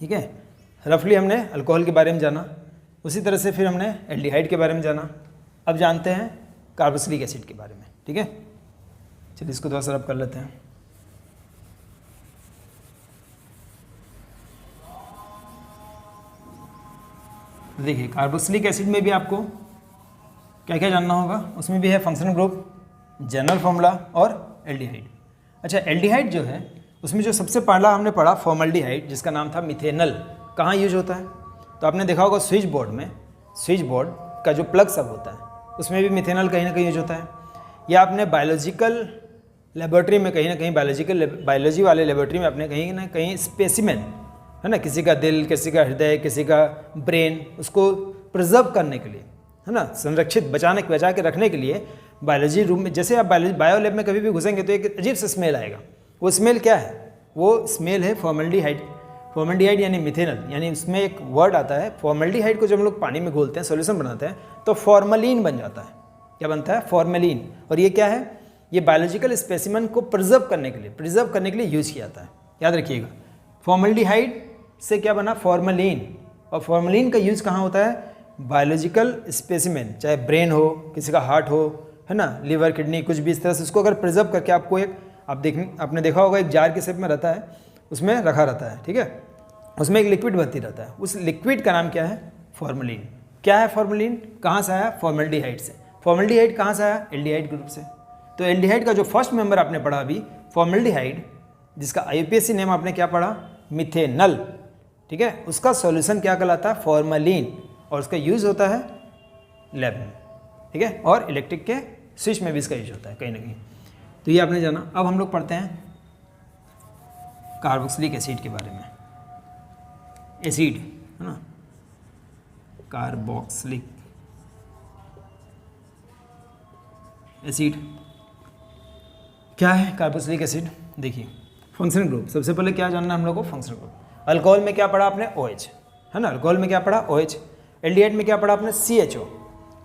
ठीक है, रफली हमने अल्कोहल के बारे में जाना। उसी तरह से फिर हमने एल्डिहाइड के बारे में जाना। अब जानते हैं कार्बोक्सिलिक एसिड के बारे में, ठीक है। चलिए इसको थोड़ा सा रब कर लेते हैं। देखिए कार्बोक्सिलिक एसिड में भी आपको क्या क्या जानना होगा, उसमें भी है फंक्शनल ग्रुप, जनरल फॉर्मूला और एल्डिहाइड। अच्छा, एल्डिहाइड जो है उसमें जो सबसे पहला हमने पढ़ा फॉर्मल्डिहाइड, जिसका नाम था मिथेनल, कहाँ यूज होता है, तो आपने देखा होगा स्विच बोर्ड में, स्विच बोर्ड का जो प्लग सब होता है उसमें भी मिथेनल कहीं ना कहीं यूज होता है। या आपने बायोलॉजिकल लेबोरेटरी में कहीं ना कहीं बायोलॉजी वाले लेबोरेटरी में आपने कहीं ना कहीं स्पेसिमेन, है ना, किसी का दिल, किसी का हृदय, किसी का ब्रेन, उसको प्रिजर्व करने के लिए, है ना, संरक्षित बचा के रखने के लिए बायोलॉजी रूम में, जैसे आप बायो लैब में कभी भी घुसेंगे तो एक अजीब सा स्मेल आएगा। वो स्मेल क्या है, वो स्मेल है फॉर्मल्डिहाइड। फॉर्मल्डिहाइड यानी मिथेनल, यानी उसमें एक वर्ड आता है, फॉर्मल्डिहाइड को जब हम लोग पानी में घोलते हैं, सॉल्यूशन बनाते हैं, तो फॉर्मलिन बन जाता है। क्या बनता है, फॉर्मलिन। और ये क्या है, ये बायोलॉजिकल स्पेसिमन को प्रिजर्व करने के लिए यूज किया जाता है। याद रखिएगा, फॉर्मल्डिहाइड से क्या बना, फॉर्मलिन। और फॉर्मलिन का यूज कहाँ होता है, बायोलॉजिकल स्पेसिमेन, चाहे ब्रेन हो, किसी का हार्ट हो, है ना, लिवर, किडनी, कुछ भी इस तरह से उसको अगर प्रिजर्व करके आपको एक, आपने देखा होगा एक जार के शेप में रहता है, उसमें रखा रहता है, ठीक है, उसमें एक लिक्विड भर्ती रहता है, उस लिक्विड का नाम क्या है, फॉर्मलिन। क्या है फॉर्मलिन, कहाँ से आया, फॉर्मल्डिहाइड से। फॉर्मल्डिहाइड कहाँ से आया, एल्डिहाइड ग्रुप से। तो एल्डिहाइड का जो फर्स्ट मेंबर आपने पढ़ा अभी, फॉर्मल्डिहाइड, जिसका IUPAC नेम आपने क्या पढ़ा, मिथेनल, ठीक है, उसका सॉल्यूशन क्या कहलाता है, फॉर्मलिन, और उसका यूज होता है लैब में, ठीक है, और इलेक्ट्रिक के स्विच में भी इसका यूज होता है कहीं ना कहीं। तो ये आपने जाना। अब हम लोग पढ़ते हैं कार्बोक्सिलिक एसिड के बारे में। एसिड, है ना, कार्बोक्सिलिक एसिड क्या है, कार्बोक्सिलिक एसिड। देखिए फंक्शनल ग्रुप, सबसे पहले क्या जानना है हम लोग को, फंक्शनल ग्रुप। अल्कोहल में क्या पढ़ा आपने, OH, है ना, अल्कोहल में क्या पढ़ा, OH। एल्डिहाइड में क्या पढ़ा आपने, CHO।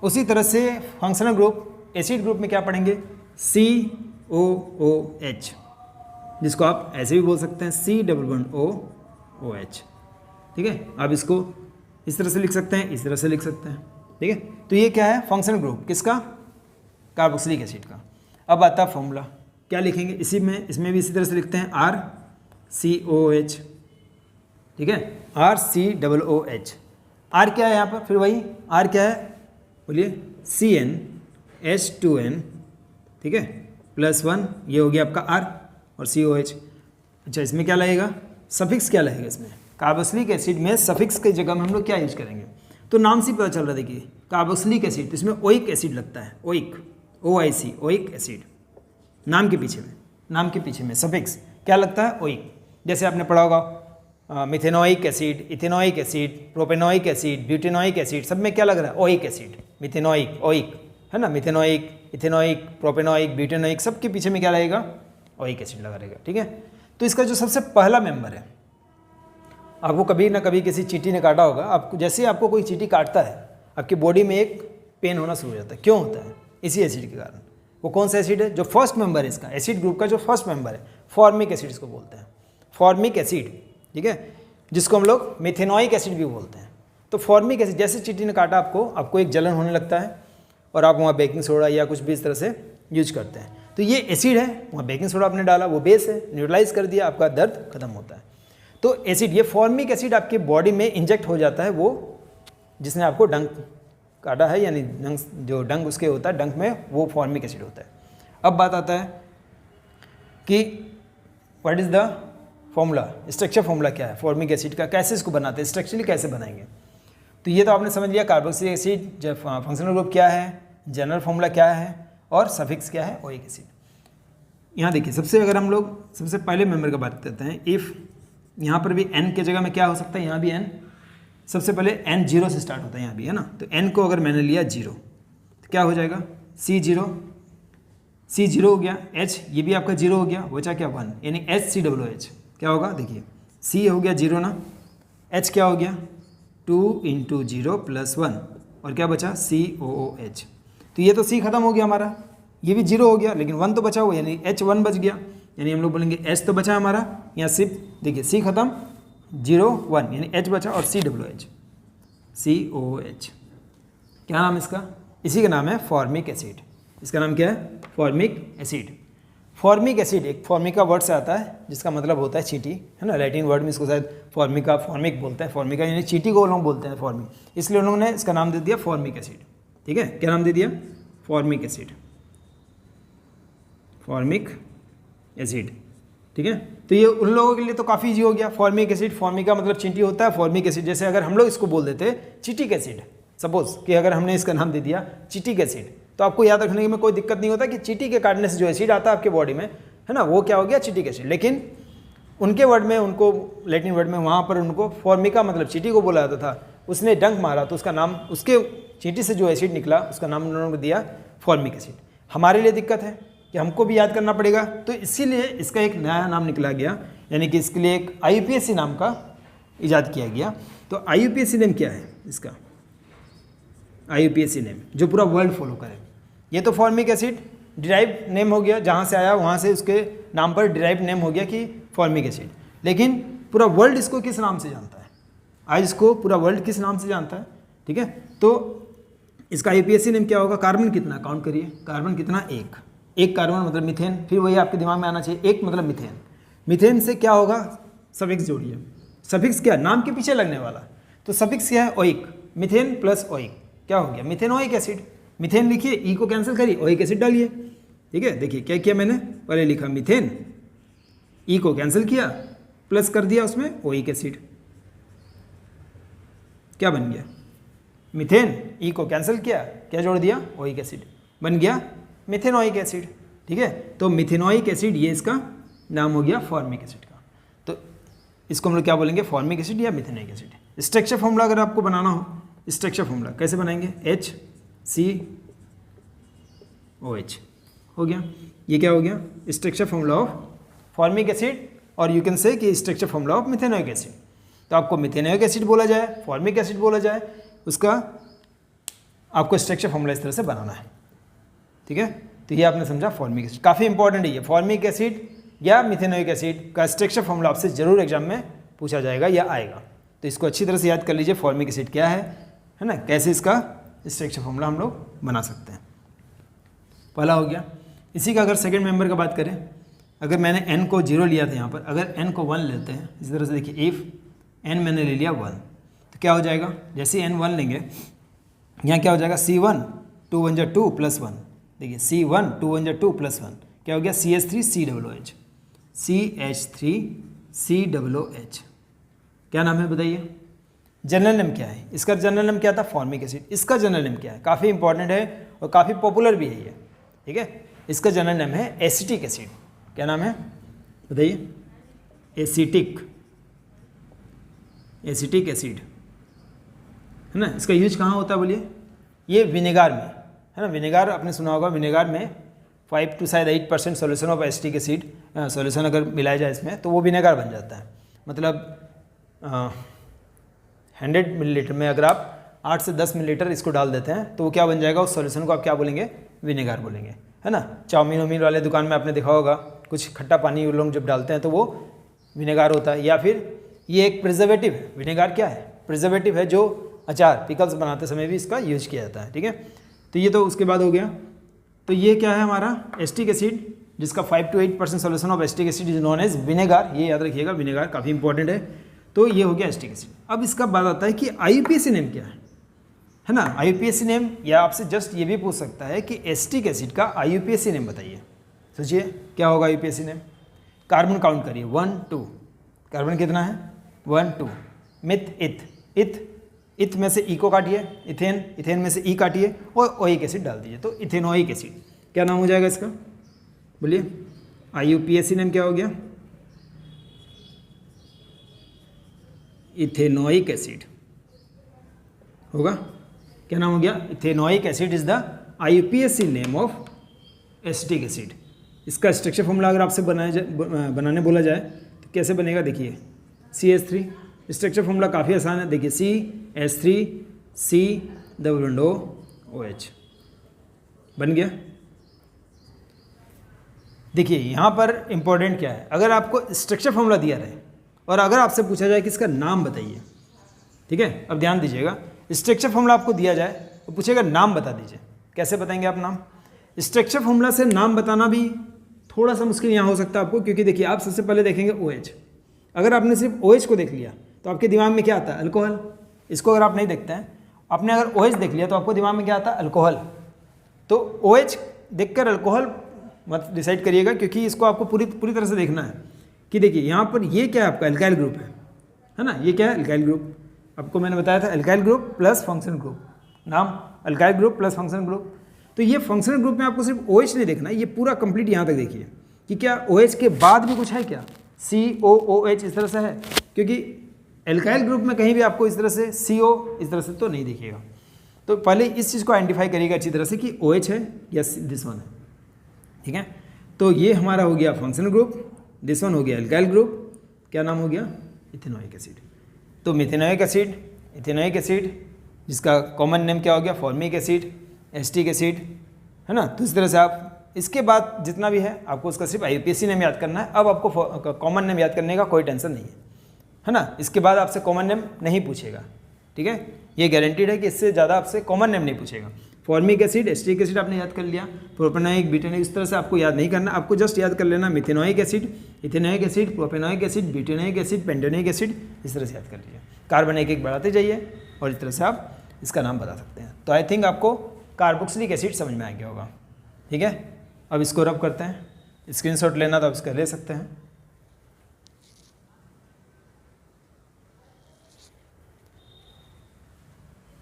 उसी तरह से फंक्शनल ग्रुप, एसिड ग्रुप में क्या पढ़ेंगे, COOH, जिसको आप ऐसे भी बोल सकते हैं C=OOH, ठीक है। आप इसको इस तरह से लिख सकते हैं, इस तरह से लिख सकते हैं, ठीक है। तो ये क्या है, फंक्शनल ग्रुप किसका, कार्बोक्सिलिक एसिड का। अब आता है फॉर्मूला, क्या लिखेंगे, इसमें भी इसी तरह से लिखते हैं RCOH, ठीक है, RCOOH। R क्या है यहाँ पर, फिर वही R क्या है, बोलिए, CnH2n, ठीक है, +1, ये हो गया आपका R और COH। अच्छा, इसमें क्या लगेगा, सफिक्स क्या लगेगा इसमें, कार्बोक्सिलिक एसिड में सफिक्स की जगह में हम लोग क्या यूज करेंगे, तो नाम से पता चल रहा है। देखिए कार्बोक्सिलिक एसिड, तो इसमें ओइक एसिड लगता है, ओइक, OIC, ओइक एसिड, नाम के पीछे में सफिक्स क्या लगता है, ओइक। जैसे आपने पढ़ा होगा methanoic acid, ethanoic acid, propanoic acid, butanoic acid, सब में क्या लग रहा है, ओइक एसिड, मिथेनोइक, ओइक, है ना, मिथेनोइक, इथेनोइक, प्रोपेनोइक, ब्यूटेनोइक, सबके पीछे में क्या लगेगा, ओइक एसिड लगा रहेगा, ठीक है। तो इसका जो सबसे पहला मेंबर है, आपको कभी ना कभी किसी चींटी ने काटा होगा, आपको जैसे ही आपको कोई चींटी काटता है, आपकी बॉडी में एक पेन होना शुरू हो जाता है। क्यों होता है, इसी एसिड के कारण। वो कौन सा एसिड है, जो फर्स्ट मेंबर है इसका, एसिड ग्रुप का जो फर्स्ट मेंबर है, फॉर्मिक एसिड इसको बोलते हैं, फॉर्मिक एसिड, ठीक है, जिसको हम लोग मिथेनोइक एसिड भी बोलते हैं। तो फॉर्मिक एसिड, जैसे चींटी ने काटा आपको एक जलन होने लगता है, और आप वहाँ बेकिंग सोडा या कुछ भी इस तरह से यूज करते हैं। तो ये एसिड है, वहाँ बेकिंग सोडा आपने डाला, वो बेस है, न्यूट्रलाइज कर दिया, आपका दर्द खत्म होता है। तो एसिड, ये फॉर्मिक एसिड आपकी बॉडी में इंजेक्ट हो जाता है, वो जिसने आपको डंक काटा है, यानी जो डंक उसके होता है, डंक में वो फॉर्मिक एसिड होता है। अब बात आता है कि what is the formula, structure formula क्या है फॉर्मिक एसिड का, कैसे इसको बनाते हैं, स्ट्रक्चरली कैसे बनाएंगे। तो ये तो आपने समझ लिया कार्बोक्सिलिक एसिड जब फंक्शनल ग्रुप क्या है, जनरल फॉर्मूला क्या है और सफिक्स क्या है, ओइक एसिड। यहाँ देखिए सबसे अगर हम लोग सबसे पहले मेंबर का बात करते हैं, इफ़ यहाँ पर भी n के जगह में क्या हो सकता है, यहाँ भी n, सबसे पहले n 0 से स्टार्ट होता है यहाँ भी, है ना। तो n को अगर मैंने लिया 0 तो क्या हो जाएगा, C 0 हो गया, H ये भी आपका 0 हो गया, बचा क्या 1, यानी HCOOH क्या होगा, देखिए C हो गया 0 ना, H क्या हो गया 2 × 0 + 1 और क्या बचा COOH। तो ये तो C खत्म हो गया हमारा, ये भी 0 हो गया, लेकिन 1 तो बचा हुआ, यानी H1 बच गया, यानी हम लोग बोलेंगे H तो बचा हमारा, यहाँ सिर्फ देखिए C खत्म 0 1 यानी H बचा और COOH क्या नाम इसका, इसी का नाम है फॉर्मिक एसिड। इसका नाम क्या है, फॉर्मिक एसिड। फॉर्मिक एसिड एक फॉर्मिका वर्ड से आता है जिसका मतलब होता है चींटी, है ना। लैटिन वर्ड में इसको शायद फॉर्मिक बोलते हैं, फॉर्मिका यानी चींटी को लोग बोलते हैं फॉर्मिक, इसलिए उन्होंने इसका नाम दे दिया फॉर्मिक एसिड। ठीक है, क्या नाम दे दिया, फॉर्मिक एसिड, फॉर्मिक एसिड। ठीक है, तो ये उन लोगों के लिए तो काफ़ी ईजी हो गया, फॉर्मिक एसिड, फॉर्मिका मतलब चींटी होता है, फॉर्मिक एसिड जैसे अगर हम लोग इसको बोल देते चिटिक एसिड, सपोज कि अगर हमने इसका नाम दे दिया चिटिक एसिड, तो आपको याद रखने में कोई दिक्कत नहीं होता कि चींटी के काटने से जो एसिड आता है आपके बॉडी में, है ना, वो क्या हो गया चिटिक एसिड। लेकिन उनके वर्ड में, उनको लैटिन वर्ड में वहाँ पर उनको फॉर्मिका मतलब चींटी को बोला जाता था, उसने डंक मारा तो उसका नाम, उसके चींटी से जो एसिड निकला उसका नाम उन्होंने दिया फॉर्मिक एसिड। हमारे लिए दिक्कत है कि हमको भी याद करना पड़ेगा, तो इसीलिए इसका एक नया नाम निकला गया, यानी कि इसके लिए एक IUPAC नाम का इजाद किया गया। तो IUPAC नेम क्या है इसका, IUPAC नेम जो पूरा वर्ल्ड फॉलो करे। ये तो फॉर्मिक एसिड डिराइव नेम हो गया, जहाँ से आया वहाँ से उसके नाम पर डिराइव नेम हो गया कि फॉर्मिक एसिड, लेकिन पूरा वर्ल्ड इसको किस नाम से जानता है, आज इसको पूरा वर्ल्ड किस नाम से जानता है। ठीक है, तो इसका IUPAC नेम क्या होगा, कार्बन कितना काउंट करिए, कार्बन कितना, एक कार्बन मतलब मीथेन, फिर वही आपके दिमाग में आना चाहिए, एक मतलब मीथेन। मीथेन से क्या होगा, सफिक्स जोड़िए, सफिक्स क्या, नाम के पीछे लगने वाला, तो सफिक्स क्या है, ओइक, मीथेन प्लस ओइक क्या हो गया, मीथेनोइक एसिड। मीथेन लिखिए, ई को कैंसिल करिए, ओइक एसिड डालिए। ठीक है, देखिए क्या किया मैंने, पहले लिखा मीथेन, ई को कैंसिल किया, प्लस कर दिया उसमें ओइक एसिड, क्या बन गया, मीथेन, ई को कैंसिल किया, क्या जोड़ दिया, ओइक एसिड, बन गया मिथेनोइक एसिड। ठीक है, तो मिथेनोइक एसिड ये इसका नाम हो गया फॉर्मिक एसिड का। तो इसको हम लोग क्या बोलेंगे, फॉर्मिक एसिड या मिथेनोइक एसिड। स्ट्रक्चर फॉर्मूला अगर आपको बनाना हो, स्ट्रक्चर फॉर्मूला कैसे बनाएंगे, HCOH हो गया, ये क्या हो गया, structure formula of formic acid, और यू कैन से कि structure formula of methanoic acid. तो आपको मिथेनोइक एसिड बोला जाए, फॉर्मिक एसिड बोला जाए, उसका आपको स्ट्रक्चर फॉर्मूला इस तरह से बनाना है। ठीक है, तो ये आपने समझा फॉर्मिक एसिड, काफ़ी इंपॉर्टेंट है ये, फॉर्मिक एसिड या मिथेनोइक एसिड का स्ट्रक्चर फॉर्मूला आपसे जरूर एग्जाम में पूछा जाएगा या आएगा, तो इसको अच्छी तरह से याद कर लीजिए, फॉर्मिक एसिड क्या है ना, कैसे इसका स्ट्रक्चर फॉर्मूला हम लोग बना सकते हैं। पहला हो गया। इसी का अगर सेकंड मेंबर का बात करें, अगर मैंने n को 0 लिया था यहाँ पर, अगर n को 1 लेते हैं, इसी तरह से देखिए इफ़ n मैंने ले लिया 1, तो क्या हो जाएगा, जैसे n 1 लेंगे यहाँ क्या हो जाएगा, C1 2 1 जा 2 + 1, देखिए C1 2 1 जा 2 + 1 क्या हो गया, CH3COOH, CH3COOH क्या नाम है बताइए, जनरल नेम क्या है इसका, जनरल नेम क्या था, फॉर्मिक एसिड। इसका जनरल नेम क्या है, काफ़ी इंपॉर्टेंट है और काफ़ी पॉपुलर भी है ये। ठीक है, इसका जनरल नेम है एसिटिक एसिड। क्या नाम है बताइए, एसिटिक एसिड, है ना। इसका यूज कहाँ होता है बोलिए, ये विनेगार में, है ना। विनेगार आपने सुना होगा, विनेगार में 5 to 8% solution of acetic acid, solution अगर मिलाया जाए इसमें तो वो विनेगार बन जाता है। मतलब 100 मिलीलीटर में अगर आप 8 से 10 मिलीलीटर इसको डाल देते हैं तो वो क्या बन जाएगा, उस सॉल्यूशन को आप क्या बोलेंगे, विनेगार बोलेंगे, है ना। चाउमीन वामीन वाले दुकान में आपने देखा होगा, कुछ खट्टा पानी वो लोग जब डालते हैं तो वो विनेगार होता है। या फिर ये एक प्रिजर्वेटिव है, विनेगार क्या है, प्रिजर्वेटिव है, जो अचार पिकल्स बनाते समय भी इसका यूज किया जाता है। ठीक है, तो ये तो उसके बाद हो गया। तो ये क्या है हमारा एसिटिक एसिड, जिसका 5 to 8% solution of acetic acid is known as vinegar. ये याद रखिएगा, विनेगार काफ़ी इंपॉर्टेंट है। तो ये हो गया एसिटिक एसिड। अब इसका बात आता है कि IUPAC नेम क्या है ना। IUPAC नेम, या आपसे जस्ट ये भी पूछ सकता है कि एसिटिक एसिड का IUPAC नेम बताइए। सोचिए क्या होगा IUPAC नेम, कार्बन काउंट करिए 1 2, कार्बन कितना है 1 2, मिथ इथ, इथ इथ में से ई को काटिए, इथेन, इथेन में से ई काटिए और ओइक एसिड डाल दीजिए, तो इथेनोइक एसिड। क्या नाम हो जाएगा इसका, बोलिए। IUPAC नेम क्या हो गया, इथेनोइक एसिड होगा। क्या नाम हो गया, ethanoic acid is the IUPAC name of acetic acid. इसका स्ट्रक्चर फॉर्मूला अगर आपसे बनाने बोला जाए तो कैसे बनेगा, देखिए CH3। स्ट्रक्चर फॉर्मूला काफ़ी आसान है, देखिए CH3COOH बन गया। देखिए यहाँ पर इंपॉर्टेंट क्या है, अगर आपको स्ट्रक्चर फॉर्मूला दिया रहे और अगर आपसे पूछा जाए कि इसका नाम बताइए, ठीक है, अब ध्यान दीजिएगा, स्ट्रक्चर फॉर्मूला आपको दिया जाए तो पूछेगा नाम बता दीजिए, कैसे बताएंगे आप नाम। स्ट्रक्चर फॉर्मूला से नाम बताना भी थोड़ा सा मुश्किल यहाँ हो सकता है आपको, क्योंकि देखिए आप सबसे पहले देखेंगे OH। अगर आपने सिर्फ OH को देख लिया तो आपके दिमाग में क्या आता है, अल्कोहल। इसको अगर आप नहीं देखते हैं, आपने अगर OH देख लिया तो आपको दिमाग में क्या आता है, अल्कोहल। तो OH देखकर अल्कोहल मत डिसाइड करिएगा, क्योंकि इसको आपको पूरी तरह से देखना है कि देखिए यहाँ पर ये क्या है, आपका एल्काइल ग्रुप है ना, ये क्या है, एल्काइल ग्रुप। आपको मैंने बताया था alkyl group plus functional group, नाम alkyl group plus functional group. तो ये फंक्शनल ग्रुप में आपको सिर्फ OH नहीं देखना है, ये पूरा कंप्लीट यहाँ तक देखिए कि क्या OH के बाद भी कुछ है क्या, COOH इस तरह से है, क्योंकि एल्काइल ग्रुप में कहीं भी आपको इस तरह से CO इस तरह से तो नहीं दिखेगा। तो पहले इस चीज़ को आइडेंटिफाई करिएगा अच्छी तरह से कि OH है या दिस वन है, ठीक है। तो ये हमारा हो गया फंक्शनल ग्रुप, दिस वन हो गया एल्काइल ग्रुप, क्या नाम हो गया, इथेनोइक एसिड। तो मिथेनोइक एसिड, इथेनोइक एसिड, जिसका कॉमन नेम क्या हो गया, फॉर्मिक एसिड, एसिटिक एसिड, है ना। तो इस तरह से आप इसके बाद जितना भी है आपको उसका सिर्फ IUPAC नेम याद करना है। अब आपको कॉमन नेम याद करने का कोई टेंशन नहीं है ना। इसके बाद आपसे कॉमन नेम नहीं पूछेगा, ठीक है, ये गारंटीड है कि इससे ज़्यादा आपसे कॉमन नेम नहीं पूछेगा। फॉर्मिक एसिड, एसिटिक एसिड आपने याद कर लिया, प्रोपेनोइक, ब्यूटेनोइक, इस तरह से आपको याद नहीं करना, आपको जस्ट याद कर लेना methanoic acid, ethanoic acid, propanoic acid, butanoic acid, pentanoic acid, इस तरह से याद कर लीजिए। कार्बन एक बढ़ाते जाइए और इस तरह से आप इसका नाम बता सकते हैं। तो आई थिंक आपको कार्बोक्सिलिक एसिड समझ में आ गया होगा, ठीक है। अब इसको रब करते हैं, स्क्रीनशॉट लेना तो आप इसका ले सकते हैं।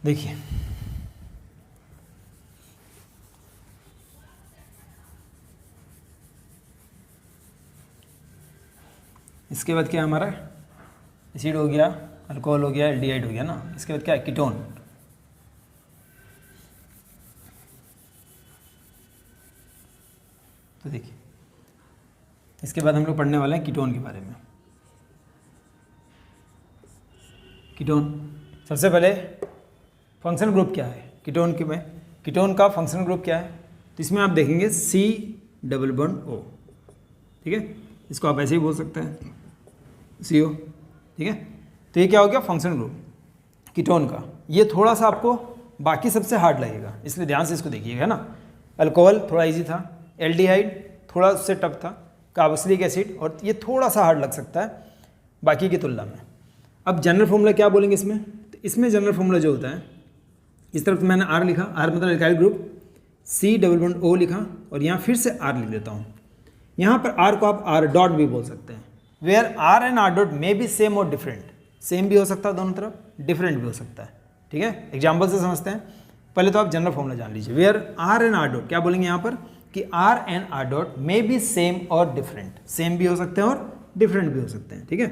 देखिए इसके बाद क्या हमारा एसिड हो गया, अल्कोहल हो गया, एल्डिहाइड हो गया ना। इसके बाद क्या है, कीटोन। तो देखिए इसके बाद हम लोग पढ़ने वाले हैं कीटोन के बारे में। कीटोन, सबसे पहले फंक्शनल ग्रुप क्या है कीटोन के में, कीटोन का फंक्शनल ग्रुप क्या है, तो इसमें आप देखेंगे C+O, ठीक है, इसको आप ऐसे ही बोल सकते हैं CO, ठीक है। तो ये क्या हो गया, फंक्शनल ग्रुप कीटोन का। ये थोड़ा सा आपको बाकी सबसे हार्ड लगेगा, इसलिए ध्यान से इसको देखिएगा ना। अल्कोहल थोड़ा इजी था, एल्डिहाइड थोड़ा उससे टफ था, कार्बोक्सिलिक एसिड और ये थोड़ा सा हार्ड लग सकता है बाकी की तुलना में। अब जनरल फॉर्मूला क्या बोलेंगे इसमें, तो इसमें जनरल फॉर्मूला जो होता है, इस तरफ मैंने R लिखा, R मतलब एल्काइल ग्रुप, C+O लिखा और यहाँ फिर से R लिख देता हूँ। यहाँ पर R को आप R डॉट भी बोल सकते हैं, where R and R dot may be same और डिफरेंट। सेम भी हो सकता है दोनों तरफ, डिफरेंट भी हो सकता है, ठीक है। एग्जाम्पल से समझते हैं। पहले तो आप जनरल फॉर्मूला जान लीजिए, where R and R dot, क्या बोलेंगे यहाँ पर कि R and R dot may be same और डिफरेंट। सेम भी हो सकते हैं और डिफरेंट भी हो सकते हैं, ठीक है।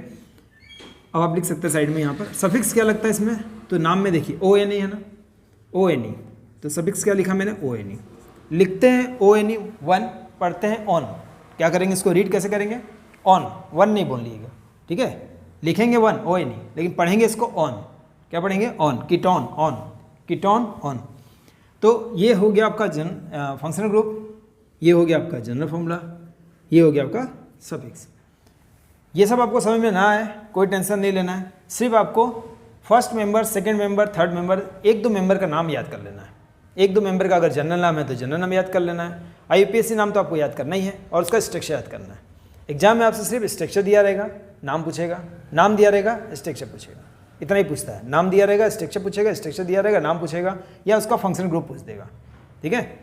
अब आप लिख सकते हैं साइड में यहाँ पर सफिक्स क्या लगता है इसमें, तो नाम में देखिए ONE है ना, ONE, तो सफिक्स क्या लिखा मैंने, ONE। लिखते हैं ONE 1, पढ़ते हैं ऑन। क्या करेंगे, इसको रीड कैसे करेंगे, ऑन, 1 नहीं बोल लीजिएगा, ठीक है। लिखेंगे 1 ONE, लेकिन पढ़ेंगे इसको ऑन। क्या पढ़ेंगे, on, ketone on, ketone on. तो ये हो गया आपका फंक्शनल ग्रुप, ये हो गया आपका जनरल फॉर्मूला, ये हो गया आपका सफिक्स। ये सब आपको समझ में ना आए कोई टेंशन नहीं लेना है, सिर्फ आपको first member, second member, third member, 1-2 member का नाम याद कर लेना है। 1-2 मेंबर का अगर जनरल नाम है तो जनरल नाम याद कर लेना है, IUPAC नाम तो आपको याद करना ही है और उसका स्ट्रक्चर याद करना है। एग्जाम में आपसे सिर्फ स्ट्रक्चर दिया रहेगा, नाम पूछेगा, नाम दिया रहेगा, स्ट्रक्चर पूछेगा, इतना ही पूछता है। नाम दिया रहेगा, स्ट्रक्चर पूछेगा, स्ट्रक्चर दिया रहेगा, नाम पूछेगा या उसका फंक्शनल ग्रुप पूछ देगा, ठीक है।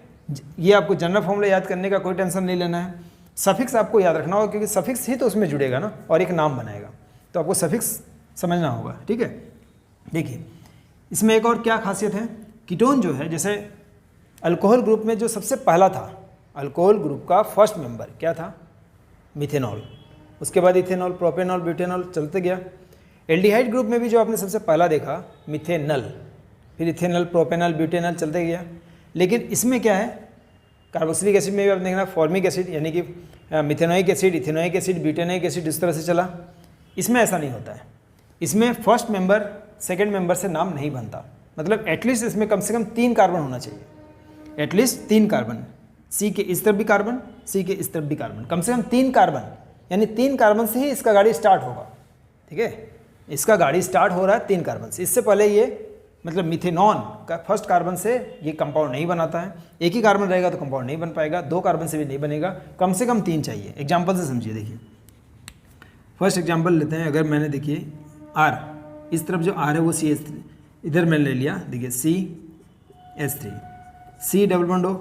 ये आपको जनरल फॉर्मूला याद करने का कोई टेंशन नहीं लेना है। सफिक्स आपको याद रखना होगा, क्योंकि सफिक्स ही तो उसमें जुड़ेगा ना और एक नाम बनाएगा, तो आपको सफिक्स समझना होगा, ठीक है। देखिए इसमें एक और क्या खासियत है, कीटोन जो है, जैसे अल्कोहल ग्रुप में जो सबसे पहला था, अल्कोहल ग्रुप का फर्स्ट मेंबर क्या था, मिथेनॉल, उसके बाद इथेनॉल, प्रोपेनॉल, ब्यूटेनॉल चलते गया। एल्डिहाइड ग्रुप में भी जो आपने सबसे पहला देखा मिथेनल, फिर इथेनॉल, प्रोपेनॉल, ब्यूटेनॉल चलते गया। लेकिन इसमें क्या है, कार्बोक्सिलिक एसिड में भी आप देखना फॉर्मिक एसिड यानी कि methanoic acid, ethanoic acid, butanoic acid इस तरह से चला। इसमें ऐसा नहीं होता है, इसमें फर्स्ट मेंबर सेकंड मेंबर से नाम नहीं बनता, मतलब एटलीस्ट इसमें कम से कम 3 कार्बन होना चाहिए, एटलीस्ट 3 कार्बन, सी के इस तरफ भी कार्बन, सी के इस तरफ भी कार्बन, कम से कम 3 कार्बन, यानी 3 कार्बन से ही इसका गाड़ी स्टार्ट होगा। ठीक है, इसका गाड़ी स्टार्ट हो रहा है 3 कार्बन से, इससे पहले ये मतलब मिथेनॉन का फर्स्ट कार्बन से ये कंपाउंड नहीं बनाता है। एक ही कार्बन रहेगा तो कंपाउंड नहीं बन पाएगा, 2 कार्बन से भी नहीं बनेगा, कम से कम 3 चाहिए। एग्जाम्पल से समझिए, देखिए फर्स्ट एग्जाम्पल लेते हैं। अगर मैंने देखिए R, इस तरफ जो R है वो CH3, इधर मैंने ले लिया, देखिए CH3, C double bond O,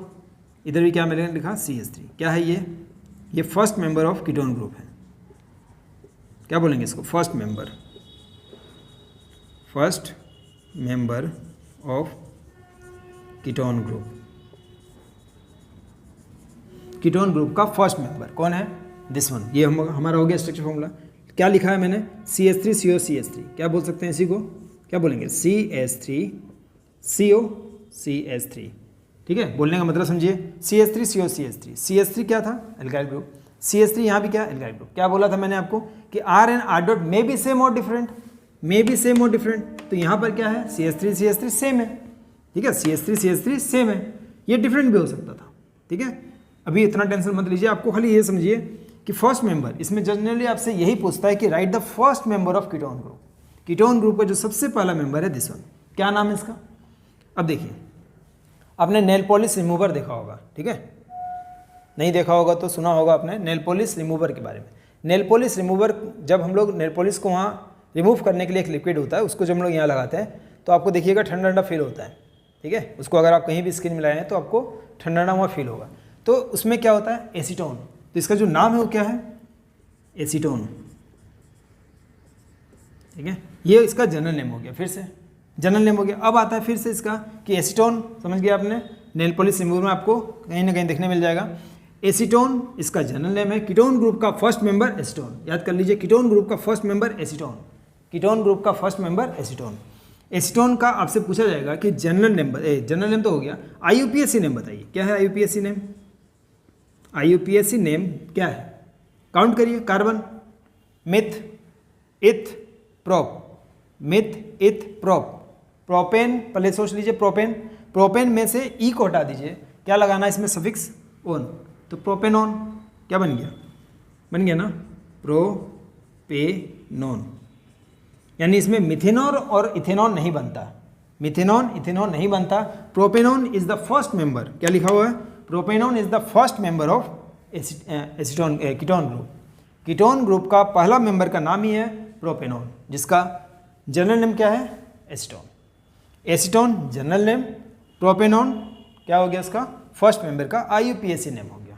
इधर भी क्या मैंने लिखा CH3, क्या है ये first member of ketone group है। क्या बोलेंगे इसको, first member of ketone group. Ketone group का फर्स्ट मेंबर कौन है, दिस वन, ये हमारा हो गया स्ट्रक्चर फॉर्मूला। क्या लिखा है मैंने, CH3CO CH3, क्या बोल सकते हैं इसी को, क्या बोलेंगे CH3CO CH3। ठीक है, बोलने का मतलब समझिए, CH3CO CH3, CH3 क्या था, एल्काइल ग्रुप, CH3 यहाँ भी क्या, एल्काइल ग्रुप। क्या बोला था मैंने आपको कि R and R dot may be same और डिफरेंट, मे बी सेम और डिफरेंट, तो यहाँ पर क्या है CH3 सेम है। ठीक है, CH3 सेम है, ये डिफरेंट भी हो सकता था। ठीक है, अभी इतना टेंशन मत लीजिए, आपको खाली ये समझिए कि फर्स्ट मेंबर, इसमें जनरली आपसे यही पूछता है कि right the first member of ketone group. Ketone group का जो सबसे पहला मेंबर है दिस वन, क्या नाम है इसका। अब देखिए, आपने नेल पॉलिश रिमूवर देखा होगा, ठीक है, नहीं देखा होगा तो सुना होगा आपने नेल पॉलिश रिमूवर के बारे में। नेल पॉलिश रिमूवर, जब हम लोग नेल पॉलिश को वहाँ रिमूव करने के लिए एक लिक्विड होता है, उसको जब हम लोग यहाँ लगाते हैं तो आपको देखिएगा ठंडा ठंडा फील होता है। ठीक है, उसको अगर आप कहीं भी स्किन में लगाएं तो आपको ठंडा ठंडा हुआ फील होगा। तो उसमें क्या होता है, एसीटोन, तो इसका जो नाम है वो क्या है, एसीटोन। ठीक है, ये इसका जनरल नेम हो गया, फिर से जनरल नेम हो गया। अब आता है फिर से इसका कि एसीटोन, समझ गया आपने, नेल पॉलिश रिमूवर में आपको कहीं ना कहीं देखने मिल जाएगा। एसीटोन इसका जनरल नेम है। कीटोन ग्रुप का फर्स्ट मेंबर एसीटोन, याद कर लीजिए, कीटोन ग्रुप का first member acetone, ketone group का फर्स्ट मेंबर एसीटोन। एसीटोन का आपसे पूछा जाएगा कि जनरल नेम, जनरल नेम तो हो गया, IUPAC नेम बताइए, क्या है IUPAC नेम, IUPAC नेम क्या है, काउंट करिए, कार्बन, मिथ, इथ, प्रोप, मिथ, इथ, प्रोप, प्रोपेन, पहले सोच लीजिए प्रोपेन, प्रोपेन में से ई को हटा दीजिए, क्या लगाना है इसमें सफिक्स ओन, तो प्रोपेनॉन, क्या बन गया ना, प्रोपेनॉन, यानी इसमें मिथेनॉल और इथेनॉल नहीं बनता, मिथेनॉन इथेनॉल नहीं बनता। Propanone is the first member, क्या लिखा हुआ है, propanone is the first member of acetone ketone group. Ketone group का पहला मेंबर का नाम ही है प्रोपेनॉन, जिसका जनरल नेम क्या है, acetone. Acetone general name, propanone क्या हो गया इसका फर्स्ट मेंबर का IUPAC नेम हो गया।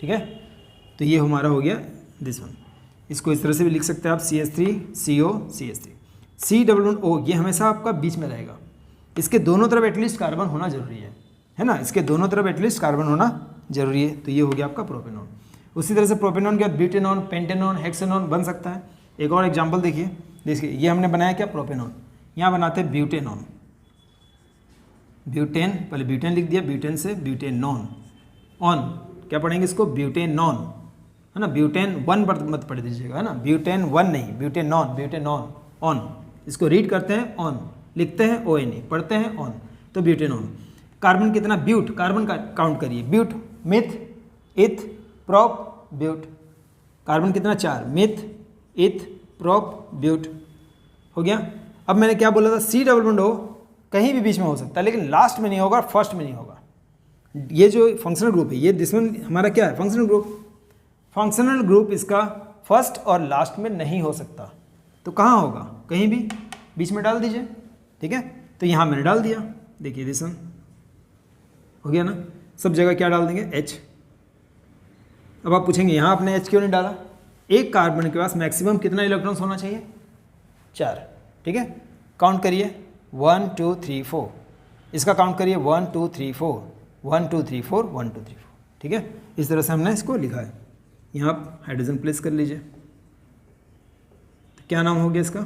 ठीक है, तो ये हमारा हो गया दिस वन। इसको इस तरह से भी लिख सकते हैं आप, CH3CO CH3, C double bond O, ये हमेशा आपका बीच में रहेगा। इसके दोनों तरफ एटलीस्ट कार्बन होना जरूरी है ना, इसके दोनों तरफ एटलीस्ट कार्बन होना जरूरी है। तो ये हो गया आपका प्रोपेनॉन। उसी तरह से प्रोपेनॉन के बाद ब्यूटेनॉन, पेंटेनॉन, हेक्सेनॉन बन सकता है। एक और एग्जाम्पल देखिए, ये हमने बनाया क्या, प्रोपेनॉन, यहाँ बनाते हैं ब्यूटेनॉन, ब्यूटेन, पहले ब्यूटेन लिख दिया, ब्यूटेन से ब्यूटेनॉन, ऑन क्या पढ़ेंगे इसको, ब्यूटेनॉन, है ना, ब्यूटेन 1 पर मत पढ़ दीजिएगा, है ना, ब्यूटेन 1 नहीं, ब्यूटेनॉन, ब्यूटेनॉन, ऑन, इसको रीड करते हैं ऑन, लिखते हैं ONE, पढ़ते हैं ऑन, तो ब्यूटेनॉन। कार्बन कितना, ब्यूट, कार्बन का काउंट करिए, ब्यूट, मिथ, इथ, प्रोप, ब्यूट, कार्बन कितना 4, मिथ, इथ, प्रोप, ब्यूट, हो गया। अब मैंने क्या बोला था, C डबल बॉन्ड O कहीं भी बीच में हो सकता है, लेकिन लास्ट में नहीं होगा, फर्स्ट में नहीं होगा। ये जो फंक्शनल ग्रुप है, ये दिसवन हमारा क्या है, फंक्शनल ग्रुप। फंक्शनल ग्रुप इसका फर्स्ट और लास्ट में नहीं हो सकता, तो कहाँ होगा, कहीं भी बीच में डाल दीजिए। ठीक है, तो यहाँ मैंने डाल दिया, देखिए दिसवन हो गया ना, सब जगह क्या डाल देंगे, H। अब आप पूछेंगे यहाँ आपने H क्यों नहीं डाला, एक कार्बन के पास मैक्सिमम कितना इलेक्ट्रॉन्स होना चाहिए, 4। ठीक है, काउंट करिए, 1 2 3 4, इसका काउंट करिए 1 2 3 4, 1 2 3 4, 1 2 3 4, ठीक है। इस तरह से हमने इसको लिखा है। यहाँ आप हाइड्रोजन प्लेस कर लीजिए, तो क्या नाम हो गया इसका,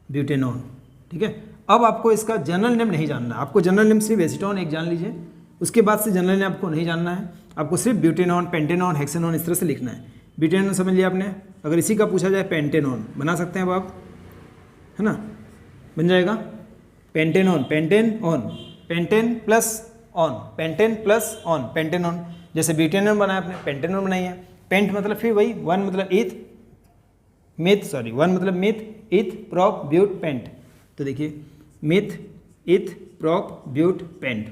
ब्यूटेनॉन, ठीक है। अब आपको इसका जनरल नेम नहीं जानना, आपको जनरल नेम सिर्फ एसीटोन एक जान लीजिए, उसके बाद से जनरल नेम आपको नहीं जानना है, आपको सिर्फ ब्यूटेनॉन, पेंटेनॉन, हेक्सेनॉन इस तरह से लिखना है। ब्यूटेनॉन समझ लिया आपने, अगर इसी का पूछा जाए पेंटेनॉन बना सकते हैं अब आप, है ना, बन जाएगा pentanone, pentane on, pentane plus on, pentane plus on, pentanone. जैसे ब्यूटेनॉन बनाया आपने, पेंटेनॉन बनाई है। पेंट मतलब फिर वही, वन मतलब ईथ, मिथ, सॉरी वन मतलब मिथ, ईथ, प्रॉप, ब्यूट, पेंट। तो देखिए मिथ, ईथ, प्रॉप, ब्यूट, पेंट,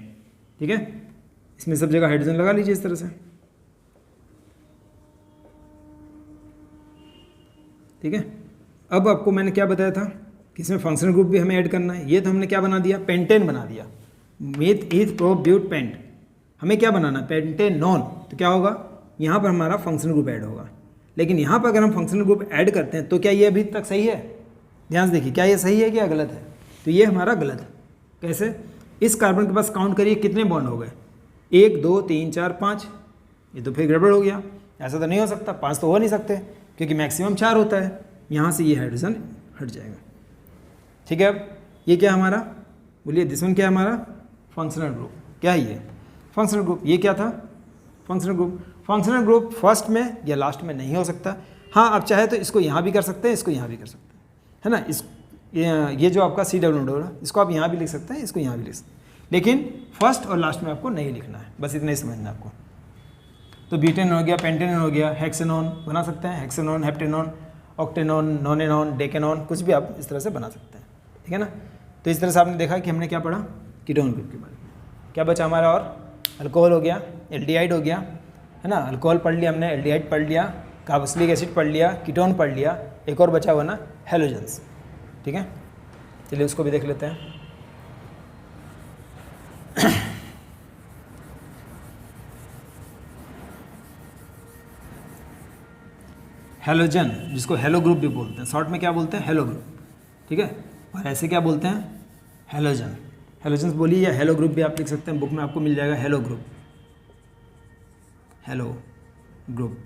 ठीक है। इसमें सब जगह हाइड्रोजन लगा लीजिए इस तरह से, ठीक है। अब आपको मैंने क्या बताया था कि इसमें फंक्शनल ग्रुप भी हमें ऐड करना है, ये तो हमने क्या बना दिया, पेंटेन बना दिया, myth, eth, prop, but, paint. हमें क्या बनाना है, पेंटेनॉन। तो क्या होगा, यहाँ पर हमारा फंक्शनल ग्रुप ऐड होगा। लेकिन यहाँ पर अगर हम फंक्शनल ग्रुप ऐड करते हैं तो क्या ये अभी तक सही है, ध्यान से देखिए, क्या ये सही है क्या गलत है, तो ये हमारा गलत है। कैसे, इस कार्बन के पास काउंट करिए कितने बॉन्ड हो गए, 1 2 3 4 5, ये तो फिर गड़बड़ हो गया, ऐसा तो नहीं हो सकता, 5 तो हो नहीं सकते क्योंकि मैक्सिमम 4 होता है। यहाँ से ये हाइड्रोजन हट जाएगा, ठीक है। अब ये क्या हमारा, बोलिए दिस वन क्या है हमारा, फंक्शनल ग्रुप। क्या है ये, फंक्शनल ग्रुप। ये क्या था, functional group. Functional group first में या लास्ट में नहीं हो सकता। हाँ, आप चाहे तो इसको यहाँ भी कर सकते हैं, इसको यहाँ भी कर सकते हैं, है ना। इस ये जो आपका CW इसको आप यहाँ भी लिख सकते हैं, इसको यहाँ भी लिख सकते हैं, लेकिन फर्स्ट और लास्ट में आपको नहीं लिखना है, बस इतना ही समझना है आपको। तो ब्यूटेन हो गया, पेंटेनॉन हो गया, हेक्सेनॉन बना सकते हैं, हेक्सेनॉन, हेप्टेनॉन, ऑक्टेनॉन, नोनेनॉन, डेकेनॉन, कुछ भी आप इस तरह से बना सकते हैं, ठीक है ना। तो इस तरह से आपने देखा कि हमने क्या पढ़ा, कीटोन ग्रुप के बारे में। क्या बचा हमारा, और अल्कोहल हो गया, एल्डिहाइड हो गया, है ना, अल्कोहल पढ़ लिया हमने, एल्डिहाइड पढ़ लिया, कार्बोक्सिलिक एसिड पढ़ लिया, कीटोन पढ़ लिया, एक और बचा हुआ ना हेलोजेंस, ठीक है। चलिए उसको भी देख लेते हैं। हेलोजन, जिसको हेलो ग्रुप भी बोलते हैं, शॉर्ट में क्या बोलते हैं, हेलो ग्रुप, ठीक है। और ऐसे क्या बोलते हैं, हेलोजन। हेलोजन बोलिए या हेलो ग्रुप भी आप लिख सकते हैं, बुक में आपको मिल जाएगा हेलो ग्रुप, हेलो ग्रुप,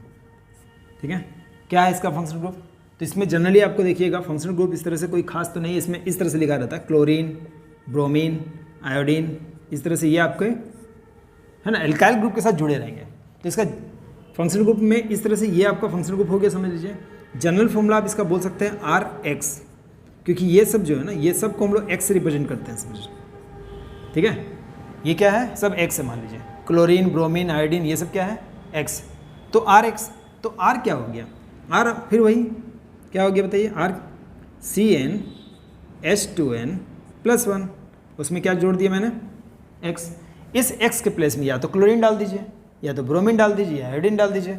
ठीक है। क्या है इसका फंक्शनल ग्रुप, तो इसमें जनरली आपको देखिएगा फंक्शनल ग्रुप इस तरह से कोई खास तो नहीं है, इसमें इस तरह से लिखा रहता है, क्लोरीन, ब्रोमीन, आयोडीन, इस तरह से ये आपके, है ना, एल्काइल ग्रुप के साथ जुड़े रहेंगे। तो इसका फंक्शनल ग्रुप में इस तरह से ये आपका फंक्शनल ग्रुप हो गया, समझ लीजिए। जनरल फॉर्मूला आप इसका बोल सकते हैं RH, क्योंकि ये सब जो है ना, ये सब को हम लोग X से रिप्रेजेंट करते हैं, समझ, ठीक है। ये क्या है, सब X से मान लीजिए, क्लोरीन, ब्रोमीन, आयोडीन, ये सब क्या है, X। तो RH, तो R क्या हो गया, R फिर वही क्या हो गया बताइए, CnH2n+1, उसमें क्या जोड़ दिया मैंने, X। इस X के प्लेस में या तो क्लोरीन डाल दीजिए, या तो ब्रोमीन डाल दीजिए, या आयोडीन डाल दीजिए।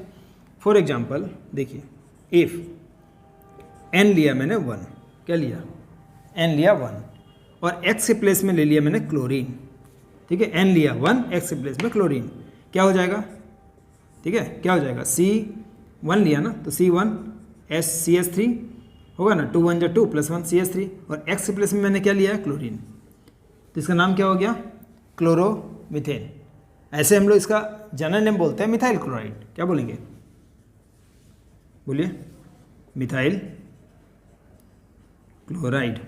फॉर एग्जाम्पल देखिए, इफ़ N लिया मैंने 1, क्या लिया, N लिया 1, और X के प्लेस में ले लिया मैंने क्लोरीन, ठीक है। N लिया 1, X के प्लेस में क्लोरीन, क्या हो जाएगा, ठीक है, क्या हो जाएगा, C1 लिया ना, तो C1CH3 होगा ना, 2 1 जो 2 +1 CH3, और X के प्लेस में मैंने क्या लिया है, क्लोरीन, तो इसका नाम क्या हो गया, क्लोरोमीथेन। ऐसे हम लोग इसका जनरल नेम बोलते हैं मिथाइल क्लोराइड। क्या बोलेंगे, बोलिए, मिथाइल क्लोराइड,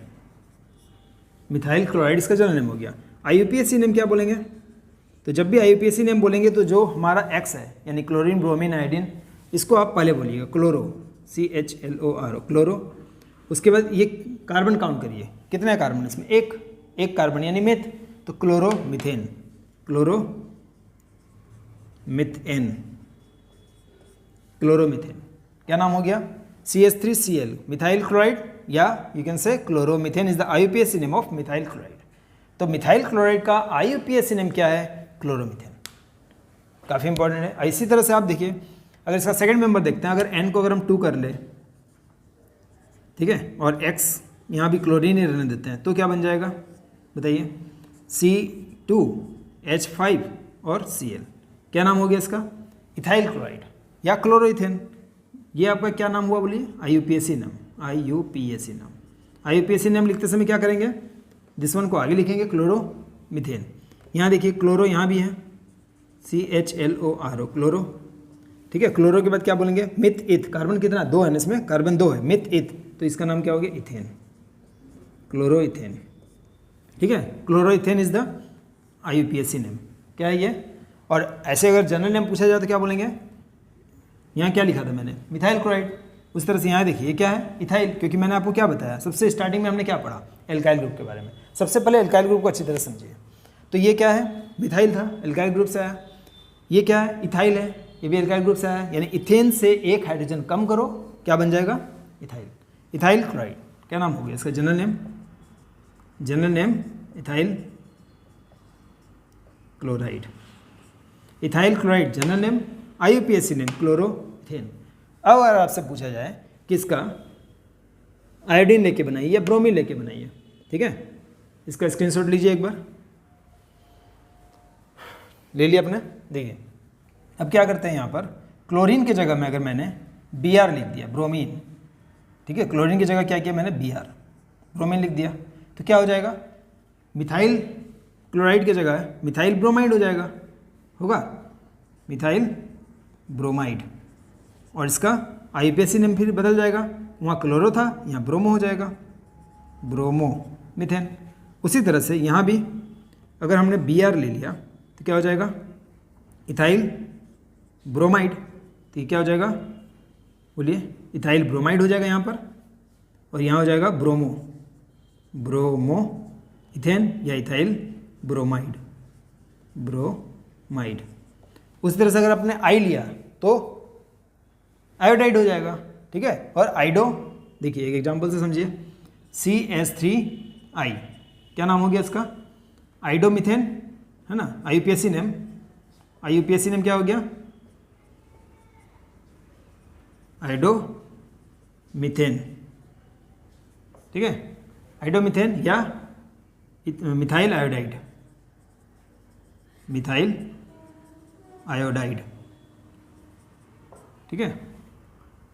मिथाइल क्लोराइड इसका जनरल नेम हो गया। IUPAC नेम क्या बोलेंगे, तो जब भी IUPAC नेम बोलेंगे तो जो हमारा X है, यानी क्लोरीन, ब्रोमीन, आयोडीन, इसको आप पहले बोलिएगा, क्लोरो, CHLORO, क्लोरो। उसके बाद ये कार्बन काउंट करिए, कितने कार्बन इसमें, एक कार्बन यानी मेथ, तो क्लोरोमीथेन, क्लोरोमीथेन, क्लोरोमीथेन, क्या नाम हो गया, CH3Cl, मिथाइल क्लोराइड, या you can say chloromethane is the IUPAC name of methyl chloride. तो मिथाइल क्लोराइड का IUPAC नेम क्या है, क्लोरोमीथेन, काफ़ी इंपॉर्टेंट है। इसी तरह से आप देखिए, अगर इसका सेकंड मेंबर देखते हैं, अगर N को अगर हम 2 कर ले, ठीक है, और X यहाँ भी क्लोरीन ही रहने देते हैं, तो क्या बन जाएगा बताइए, C2H5 और Cl, क्या नाम हो गया इसका, इथाइल क्लोराइड या क्लोरोइथेन। ये आपका क्या नाम हुआ बोलिए, IUPAC नाम, IUPAC नाम। IUPAC नाम लिखते समय क्या करेंगे, दिस वन को आगे लिखेंगे क्लोरोमीथेन। यहाँ देखिए क्लोरो यहाँ भी है, CHLORO क्लोरो, ठीक है। क्लोरो के बाद क्या बोलेंगे, मिथ इथ, कार्बन कितना 2 है ना, इसमें कार्बन 2 है, मिथ इथ, तो इसका नाम क्या हो गया, इथेन, क्लोरो इथेन, ठीक है। Chloro ethane is the IUPAC name, क्या है ये। और ऐसे अगर जनरल नेम पूछा जाए तो क्या बोलेंगे, यहाँ क्या लिखा था मैंने, मिथाइल क्लोराइड। उस तरह से यहाँ देखिए क्या है, इथाइल, क्योंकि मैंने आपको क्या बताया सबसे स्टार्टिंग में हमने क्या पढ़ा, एल्काइल ग्रुप के बारे में। सबसे पहले एल्काइल ग्रुप को अच्छी तरह समझिए। तो ये क्या है, मिथाइल था, एल्काइल ग्रुप से आया। ये क्या है, इथाइल है, ये भी एल्काइल ग्रुप से आया। यानी इथेन से एक हाइड्रोजन कम करो, क्या बन जाएगा, इथाइल, इथाइल क्लोराइड। क्या नाम हो गया इसका, general name, general name ethyl chloride, ethyl chloride general name, IUPAC name chloroethane. अब अगर आपसे पूछा जाए कि इसका आयोडीन लेके बनाइए या ब्रोमीन लेके बनाइए, ठीक है, इसका स्क्रीनशॉट लीजिए एक बार, ले लिया आपने। देखिए अब क्या करते हैं, यहाँ पर क्लोरीन की जगह में अगर मैंने Br लिख दिया, ब्रोमीन, ठीक है, क्लोरीन की जगह क्या किया मैंने, Br, ब्रोमीन लिख दिया, तो क्या हो जाएगा, मिथाइल क्लोराइड की जगह मिथाइल ब्रोमाइड हो जाएगा, होगा मिथाइल ब्रोमाइड। और इसका IUPAC नेम फिर बदल जाएगा, वहाँ क्लोरो था, यहाँ ब्रोमो हो जाएगा, ब्रोमो मिथेन। उसी तरह से यहाँ भी अगर हमने Br ले लिया तो क्या हो जाएगा, इथाइल ब्रोमाइड, तो ये क्या हो जाएगा, बोलिए, इथाइल ब्रोमाइड हो जाएगा यहाँ पर, और यहाँ हो जाएगा ब्रोमो, ब्रोमो इथेन या इथाइल ब्रोमाइड, ब्रोमाइड। उसी तरह से अगर आपने I लिया तो आयोडाइड हो जाएगा, ठीक है। और आइडो, देखिए एक एग्जांपल से समझिए, CH3I, क्या नाम हो गया इसका, आइडोमिथेन, है ना, IUPAC नेम, IUPAC नेम क्या हो गया, आइडोमिथेन, ठीक है, आइडोमिथेन या मिथाइल आयोडाइड, मिथाइल आयोडाइड, ठीक है,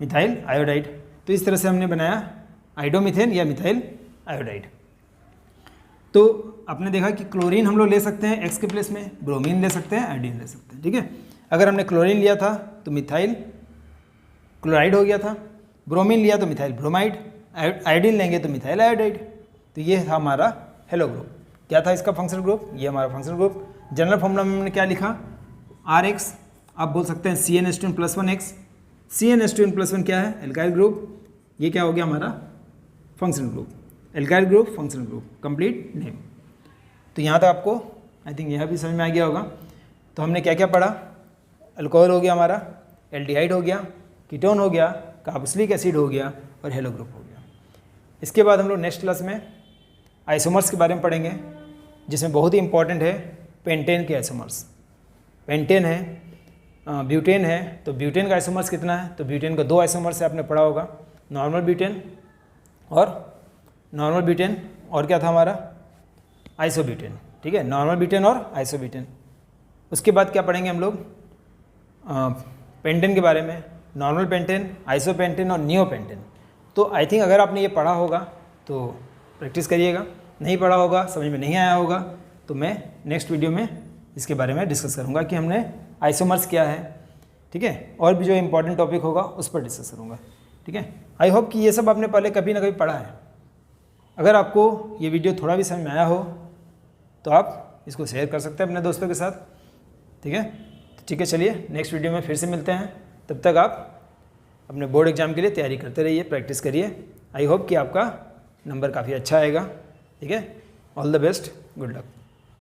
मिथाइल आयोडाइड। तो इस तरह से हमने बनाया आइडोमिथेन या मिथाइल आयोडाइड। तो आपने देखा कि क्लोरीन हम लोग ले सकते हैं X के प्लेस में, ब्रोमीन ले सकते हैं, आयोडीन ले सकते हैं, ठीक है। अगर हमने क्लोरीन लिया था तो मिथाइल क्लोराइड हो गया था, ब्रोमीन लिया तो मिथाइल ब्रोमाइड, आयोडीन लेंगे तो मिथाइल आयोडाइड। तो ये था हमारा हेलो ग्रुप। क्या था इसका फंक्शनल ग्रुप, ये हमारा फंक्शनल ग्रुप। जनरल फॉर्मूला में हमने क्या लिखा, RX, आप बोल सकते हैं CnH2n+1X, CnH2n+1 क्या है, एल्काइल ग्रुप, ये क्या हो गया हमारा functional group, alkyl group functional group, complete name. तो यहाँ तक आपको आई थिंक यह भी समझ में आ गया होगा। तो हमने क्या क्या पढ़ा, अल्कोहल हो गया हमारा, एल्डिहाइड हो गया, कीटोन हो गया, कार्बोक्सिलिक एसिड हो गया, और हेलो ग्रुप हो गया। इसके बाद हम लोग नेक्स्ट क्लास में आइसोमर्स के बारे में पढ़ेंगे, जिसमें बहुत ही इंपॉर्टेंट है पेंटेन के आइसोमर्स। पेंटेन है, ब्यूटेन है, तो ब्यूटेन का आइसोमर्स कितना है, तो ब्यूटेन का 2 आइसोमर्स से आपने पढ़ा होगा, नॉर्मल ब्यूटेन और क्या था हमारा, आइसोब्यूटेन, ठीक है, नॉर्मल ब्यूटेन और आइसोब्यूटेन। उसके बाद क्या पढ़ेंगे हम लोग, पेंटेन के बारे में, नॉर्मल पेंटेन, आइसोपेंटेन और नियोपेंटेन। तो आई थिंक अगर आपने ये पढ़ा होगा तो प्रैक्टिस करिएगा, नहीं पढ़ा होगा, समझ में नहीं आया होगा, तो मैं नेक्स्ट वीडियो में इसके बारे में डिस्कस करूँगा कि हमने आइसोमर्स क्या है, ठीक है, और भी जो इंपॉर्टेंट टॉपिक होगा उस पर डिस्कस करूँगा, ठीक है। आई होप कि ये सब आपने पहले कभी ना कभी पढ़ा है। अगर आपको ये वीडियो थोड़ा भी समझ में आया हो तो आप इसको शेयर कर सकते हैं अपने दोस्तों के साथ, ठीक है। ठीक है, चलिए नेक्स्ट वीडियो में फिर से मिलते हैं। तब तक आप अपने बोर्ड एग्जाम के लिए तैयारी करते रहिए, प्रैक्टिस करिए। आई होप कि आपका नंबर काफ़ी अच्छा आएगा, ठीक है। All the best, good luck.